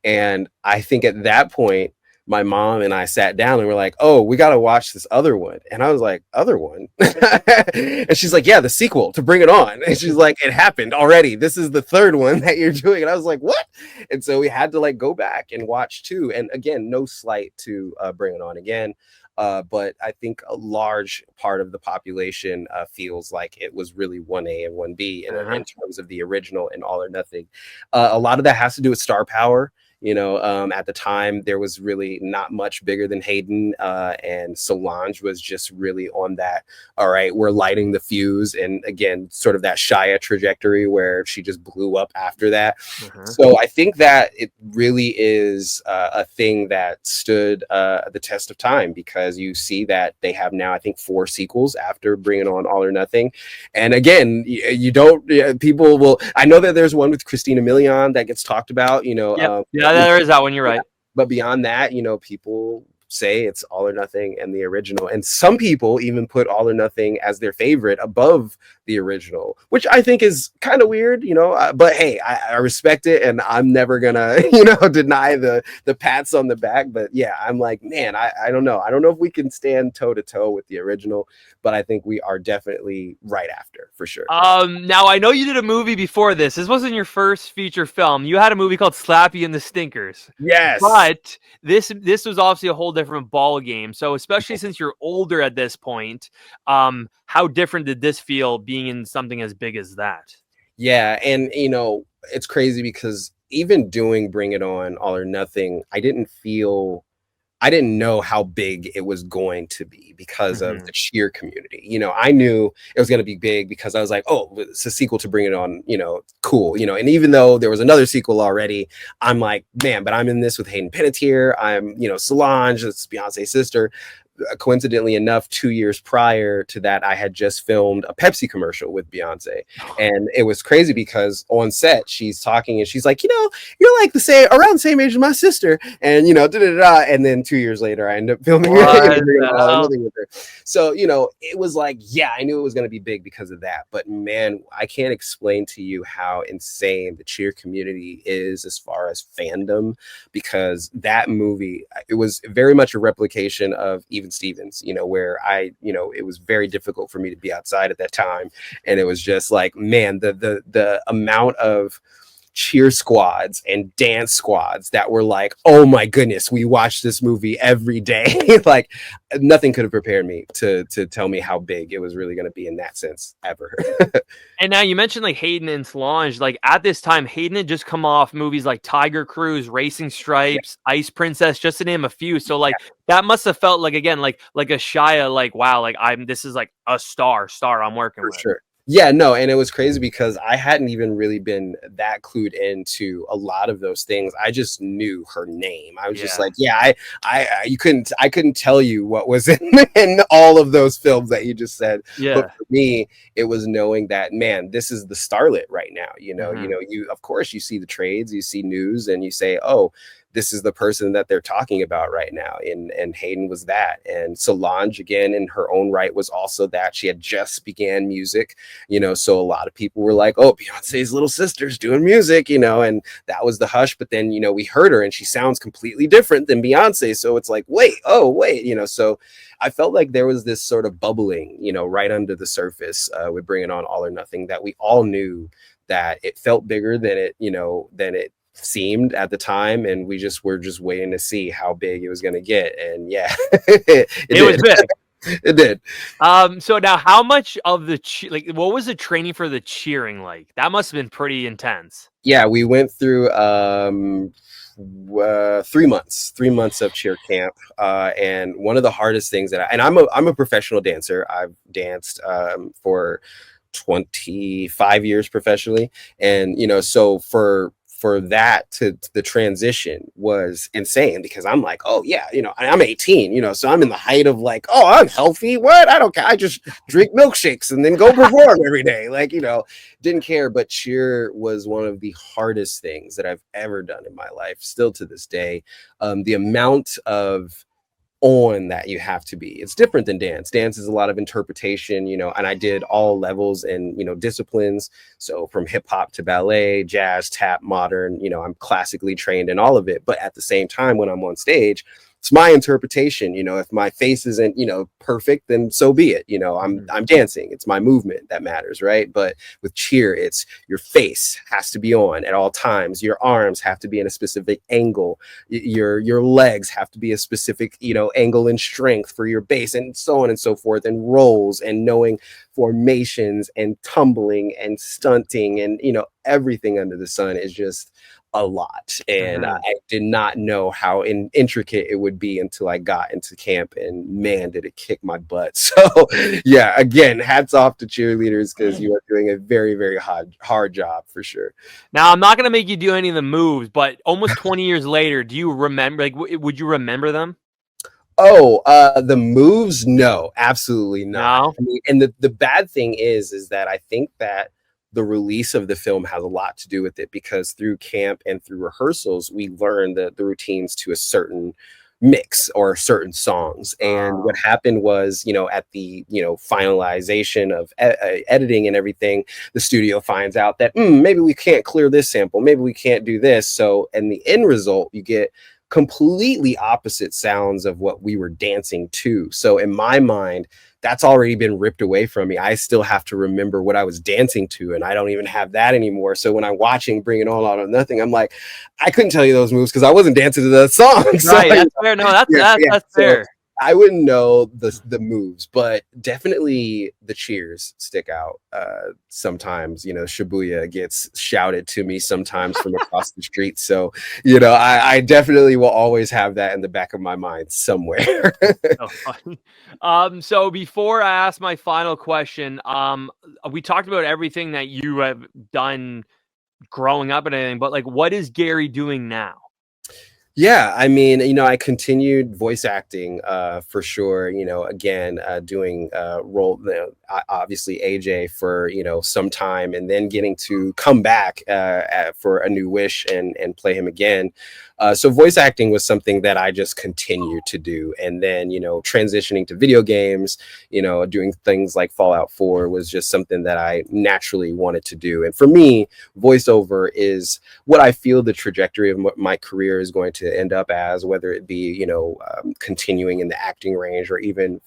[SPEAKER 3] And I think at that point, my mom and I sat down and we're like, oh, we got to watch this other one. And I was like, other one? And she's like, yeah, the sequel to Bring It On. And she's like, it happened already. This is the 3rd one that you're doing. And I was like, what? And so we had to like go back and watch 2. And again, no slight to Bring It On again. But I think a large part of the population feels like it was really 1A and 1B in terms of the original and All or Nothing. A lot of that has to do with star power. At the time, there was really not much bigger than Hayden, and Solange was just really on that, all right, we're lighting the fuse. And again, sort of that Shia trajectory where she just blew up after that. So I think that it really is a thing that stood the test of time, because you see that they have now, I think, 4 sequels after Bringing On All or Nothing. And again, people will, I know that there's one with Christina Milian that gets talked about,
[SPEAKER 2] there is that one. You're right.
[SPEAKER 3] But beyond that, people say it's All or Nothing and the original. And some people even put All or Nothing as their favorite above the original, which I think is kind of weird, but hey, I respect it, and I'm never gonna, deny the pats on the back. But yeah, I'm like, man, I don't know. I don't know if we can stand toe to toe with the original, but I think we are definitely right after, for sure.
[SPEAKER 2] Now I know you did a movie before this. This wasn't your first feature film. You had a movie called Slappy and the Stinkers.
[SPEAKER 3] Yes.
[SPEAKER 2] But this was obviously a whole different ball game. So especially since you're older at this point, how different did this feel being in something as big as that?
[SPEAKER 3] Yeah, and it's crazy because even doing Bring It On All or Nothing, I didn't know how big it was going to be because of the cheer community. I knew it was going to be big because I was like, oh, it's a sequel to Bring It On, cool. And even though there was another sequel already, I'm like, man, but I'm in this with Hayden Panettiere. I'm, Solange, it's Beyonce's sister. Coincidentally enough, 2 years prior to that, I had just filmed a Pepsi commercial with Beyonce. And it was crazy because on set, she's talking and she's like, you're like around the same age as my sister. And, And then 2 years later, I ended up filming with her. So, it was like, yeah, I knew it was going to be big because of that. But man, I can't explain to you how insane the cheer community is as far as fandom, because that movie, it was very much a replication of Even Stevens, where it was very difficult for me to be outside at that time. And it was just like, man, the amount of cheer squads and dance squads that were like, oh my goodness, we watch this movie every day. Like nothing could have prepared me to tell me how big it was really going to be in that sense ever.
[SPEAKER 2] And now you mentioned like Hayden and Solange, like at this time, Hayden had just come off movies like Tiger Cruise, Racing Stripes, Ice Princess, just to name a few. So like that must have felt like, again, like a Shia, like, wow, like this is like a star I'm working with.
[SPEAKER 3] Sure. Yeah, no, and it was crazy because I hadn't even really been that clued into a lot of those things. I just knew her name. I was just
[SPEAKER 2] Yeah.
[SPEAKER 3] like, yeah, I couldn't tell you what was in all of those films that you just said. But
[SPEAKER 2] Yeah.
[SPEAKER 3] for me, it was knowing that, man, this is the starlet right now.
[SPEAKER 2] Mhm.
[SPEAKER 3] You of course you see the trades, you see news, and you say, oh, this is the person that they're talking about right now. And Hayden was that. And Solange, again, in her own right, was also that. She had just began music, so a lot of people were like, oh, Beyonce's little sister's doing music, and that was the hush. But then, we heard her and she sounds completely different than Beyonce. So it's like, wait, so I felt like there was this sort of bubbling, right under the surface with Bringing On All or Nothing, that we all knew that it felt bigger than it seemed at the time, and were just waiting to see how big it was going to get. And yeah,
[SPEAKER 2] It was big.
[SPEAKER 3] It did.
[SPEAKER 2] So now how much of the what was the training for the cheering like? That must have been pretty intense.
[SPEAKER 3] Yeah, we went through 3 months of cheer camp, and one of the hardest things and I'm a professional dancer. I've danced for 25 years professionally, and so for that to the transition was insane, because I'm like, oh yeah, I'm 18, so I'm in the height of like, oh, I'm healthy, what, I don't care, I just drink milkshakes and then go perform every day, like, didn't care. But cheer was one of the hardest things that I've ever done in my life, still to this day. The amount of that you have to be, it's different than dance is a lot of interpretation, and I did all levels and disciplines, so from hip-hop to ballet, jazz, tap, modern, I'm classically trained in all of it. But at the same time, when I'm on stage, it's my interpretation. If my face isn't perfect, then so be it. I'm dancing, it's my movement that matters, right? But with cheer, it's your face has to be on at all times, your arms have to be in a specific angle, your legs have to be a specific angle and strength for your base, and so on and so forth, and rolls, and knowing formations, and tumbling, and stunting, and everything under the sun is just a lot. And I did not know how intricate it would be until I got into camp, and man, did it kick my butt. So yeah, again, hats off to cheerleaders, because you are doing a very, very hard job for sure.
[SPEAKER 2] Now, I'm not going to make you do any of the moves, but almost 20 years later, do you remember, like, would you remember them?
[SPEAKER 3] Oh, the moves? No, absolutely not.
[SPEAKER 2] No?
[SPEAKER 3] I mean, and the bad thing is that I think that the release of the film has a lot to do with it, because through camp and through rehearsals, we learned the routines to a certain mix or certain songs. And what happened was, at the finalization of editing and everything, the studio finds out that maybe we can't clear this sample, maybe we can't do this. So in the end result, you get completely opposite sounds of what we were dancing to. So in my mind, that's already been ripped away from me. I still have to remember what I was dancing to, and I don't even have that anymore. So when I'm watching Bring It All Out or Nothing, I'm like, I couldn't tell you those moves because I wasn't dancing to the song.
[SPEAKER 2] Right,
[SPEAKER 3] So,
[SPEAKER 2] that's fair. No, that's fair.
[SPEAKER 3] I wouldn't know the moves, but definitely the cheers stick out. Sometimes, Shibuya gets shouted to me sometimes from across the street. So, I definitely will always have that in the back of my mind somewhere.
[SPEAKER 2] So funny. So before I ask my final question, we talked about everything that you have done growing up and everything, but like, what is Gary doing now?
[SPEAKER 3] Yeah, I mean, I continued voice acting for sure. Again, doing role, obviously AJ for some time, and then getting to come back for A New Wish and play him again. So voice acting was something that I just continued to do, and then transitioning to video games, doing things like Fallout 4 was just something that I naturally wanted to do. And for me, voiceover is what I feel the trajectory of my career is going to end up as, whether it be continuing in the acting range, or even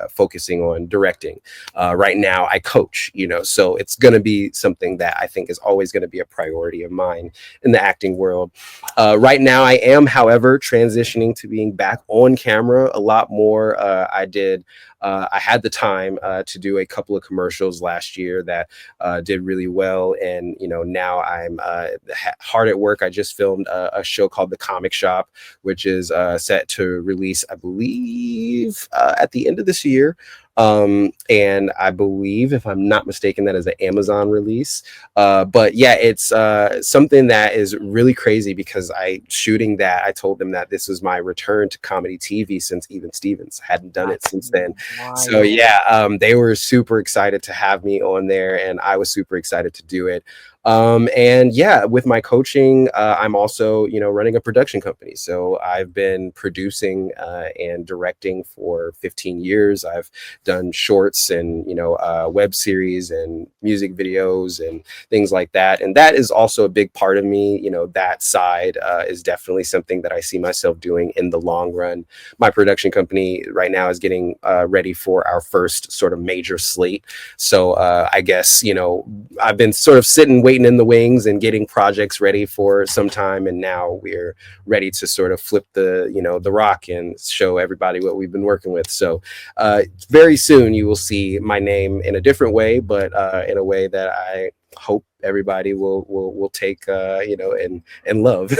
[SPEAKER 3] focusing on directing. Right now I coach, so it's going to be something that I think is always going to be a priority of mine in the acting world. Right now I am, however, transitioning to being back on camera a lot more. I did I had the time to do a couple of commercials last year that did really well. And, now I'm hard at work. I just filmed a show called The Comic Shop, which is set to release, I believe, at the end of this year. And I believe, if I'm not mistaken, that is an Amazon release. But yeah, it's something that is really crazy because I told them that this was my return to comedy TV since Even Stevens. I hadn't done it since then. So yeah, they were super excited to have me on there, and I was super excited to do it. And yeah, with my coaching, I'm also, running a production company. So I've been producing and directing for 15 years. I've done shorts and, web series and music videos and things like that. And that is also a big part of me. That side is definitely something that I see myself doing in the long run. My production company right now is getting ready for our first sort of major slate. So I guess, I've been sort of waiting in the wings and getting projects ready for some time, and now we're ready to sort of flip the rock and show everybody what we've been working with. So very soon you will see my name in a different way, but in a way that I hope everybody will take and love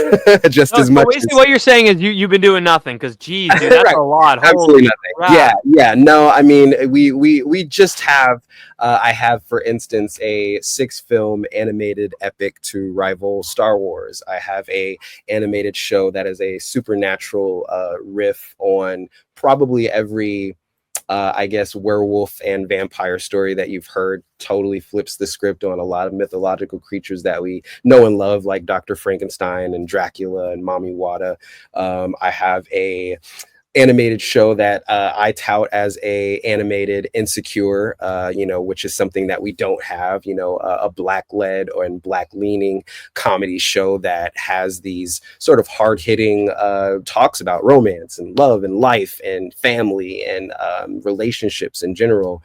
[SPEAKER 3] just as much.
[SPEAKER 2] Basically, what you're saying is you've been doing nothing, because geez, dude, that's
[SPEAKER 3] right.
[SPEAKER 2] a lot.
[SPEAKER 3] Absolutely
[SPEAKER 2] Holy
[SPEAKER 3] nothing.
[SPEAKER 2] crap.
[SPEAKER 3] Yeah. No, I mean, we just have. I have, for instance, a 6-film animated epic to rival Star Wars. I have a animated show that is a supernatural riff on probably every I guess werewolf and vampire story that you've heard. Totally flips the script on a lot of mythological creatures that we know and love, like Dr. Frankenstein and Dracula and Mami Wata. I have a animated show that I tout as a animated Insecure, which is something that we don't have, a black led and black leaning comedy show that has these sort of hard hitting talks about romance and love and life and family and relationships in general.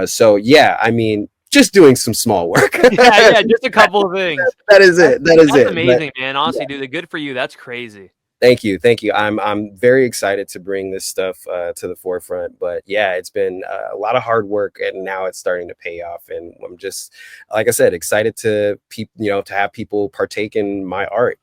[SPEAKER 3] So yeah, I mean, just doing some small work.
[SPEAKER 2] yeah, just a couple of things.
[SPEAKER 3] That is it. That's
[SPEAKER 2] amazing, man. Honestly, dude, good for you. That's crazy.
[SPEAKER 3] Thank you. I'm very excited to bring this stuff to the forefront. But yeah, it's been a lot of hard work, and now it's starting to pay off. And I'm just, like I said, excited to to have people partake in my art.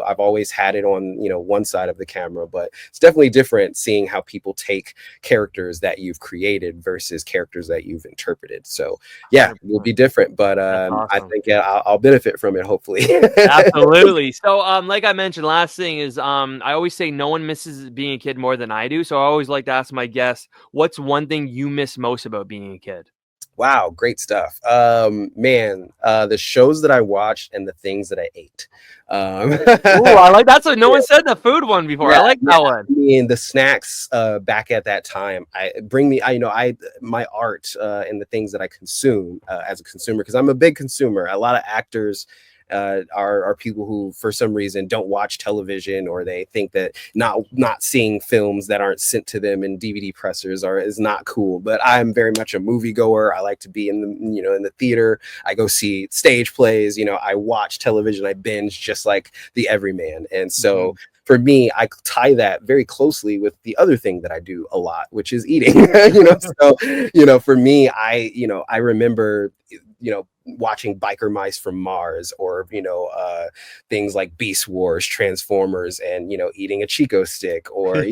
[SPEAKER 3] I've always had it on one side of the camera, but it's definitely different seeing how people take characters that you've created versus characters that you've interpreted. So yeah, it will be different, but
[SPEAKER 2] awesome.
[SPEAKER 3] I think I'll benefit from it, hopefully.
[SPEAKER 2] Absolutely. So like I mentioned, last thing is I always say no one misses being a kid more than I do. So I always like to ask my guests, what's one thing you miss most about being a kid?
[SPEAKER 3] Wow, great stuff. Man, the shows that I watched and the things that I ate.
[SPEAKER 2] Ooh, I like that. So no one said the food one before. I like that one.
[SPEAKER 3] I mean, the snacks back at that time, my art and the things that I consume as a consumer, because I'm a big consumer. A lot of actors are people who, for some reason, don't watch television, or they think that not seeing films that aren't sent to them in DVD pressers is not cool. But I'm very much a moviegoer. I like to be in the theater. I go see stage plays. I watch television. I binge just like the everyman. And so for me, I tie that very closely with the other thing that I do a lot, which is eating. So for me, I remember watching Biker Mice from Mars, or things like Beast Wars, Transformers, and eating a Chico stick, or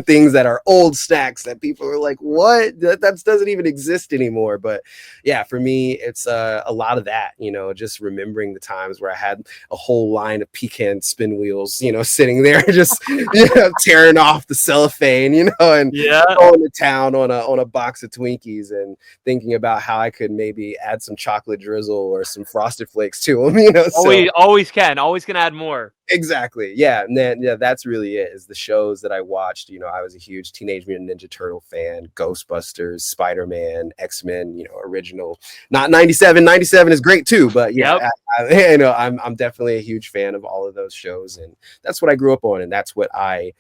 [SPEAKER 3] things that are old snacks that people are like, what, that doesn't even exist anymore. But yeah, for me, it's a lot of that, just remembering the times where I had a whole line of pecan spin wheels sitting there just tearing off the cellophane, and going to town on a box of Twinkies, and thinking about how I could maybe add some chocolate drizzle or some Frosted Flakes to them.
[SPEAKER 2] Always can add more.
[SPEAKER 3] Exactly. Yeah. And then, that's really it, is the shows that I watched. I was a huge Teenage Mutant Ninja Turtle fan, Ghostbusters, Spider-Man, X-Men, original, not 97. 97 is great too, but yeah, I'm definitely a huge fan of all of those shows, and that's what I grew up on, and that's what I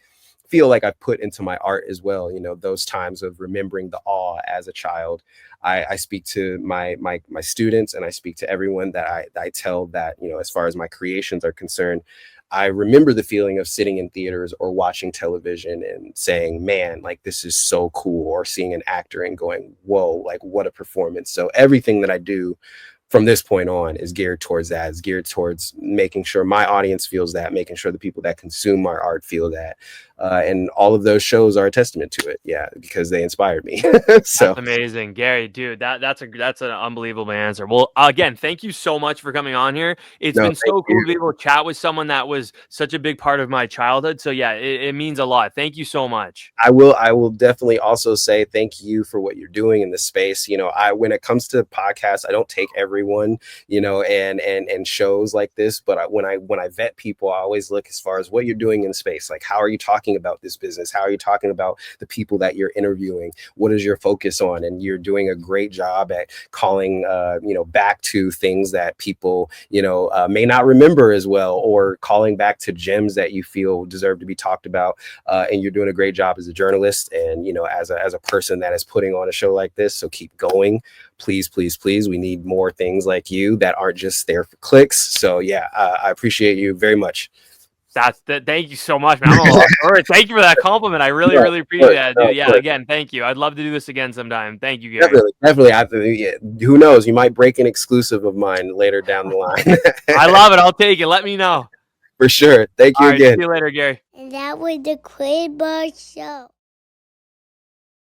[SPEAKER 3] feel like I put into my art as well. Those times of remembering the awe as a child. I speak to my students, and I speak to everyone that I tell that, as far as my creations are concerned, I remember the feeling of sitting in theaters or watching television and saying, man, like this is so cool, or seeing an actor and going, whoa, like what a performance. So everything that I do from this point on is geared towards that, is geared towards making sure my audience feels that, making sure the people that consume our art feel that. And all of those shows are a testament to it. Yeah, because they inspired me. So
[SPEAKER 2] That's amazing, Gary, dude. That's an unbelievable answer. Well, again, thank you so much for coming on here. It's
[SPEAKER 3] no,
[SPEAKER 2] been so
[SPEAKER 3] thank
[SPEAKER 2] cool
[SPEAKER 3] you.
[SPEAKER 2] to be able to chat with someone that was such a big part of my childhood. So yeah, it means a lot. Thank you so much.
[SPEAKER 3] I will definitely also say thank you for what you're doing in the space. You know, when it comes to podcasts, I don't take everyone, you know, and shows like this, but when I vet people, I always look as far as what you're doing in space. Like, how are you talking about this business? How are you talking about the people that you're interviewing? What is your focus on? And you're doing a great job at calling, you know, back to things that people, you know, may not remember as well, or calling back to gems that you feel deserve to be talked about. And you're doing a great job as a journalist, and you know, as a person that is putting on a show like this. So keep going, please, please, please. We need more things like you that aren't just there for clicks. So yeah, I appreciate you very much.
[SPEAKER 2] Thank you so much, man. I'm a lost for it. Thank you for that compliment. I really,
[SPEAKER 3] Yeah,
[SPEAKER 2] really appreciate that, dude.
[SPEAKER 3] of
[SPEAKER 2] Yeah,
[SPEAKER 3] course.
[SPEAKER 2] again, thank you. I'd love to do this again sometime. Thank you, Gary.
[SPEAKER 3] Definitely. Who knows? You might break an exclusive of mine later down the line.
[SPEAKER 2] I love it. I'll take it. Let me know.
[SPEAKER 3] For sure. Thank
[SPEAKER 2] All
[SPEAKER 3] you
[SPEAKER 2] right,
[SPEAKER 3] again.
[SPEAKER 2] see you later, Gary.
[SPEAKER 1] And that was the Quinn Marr Show.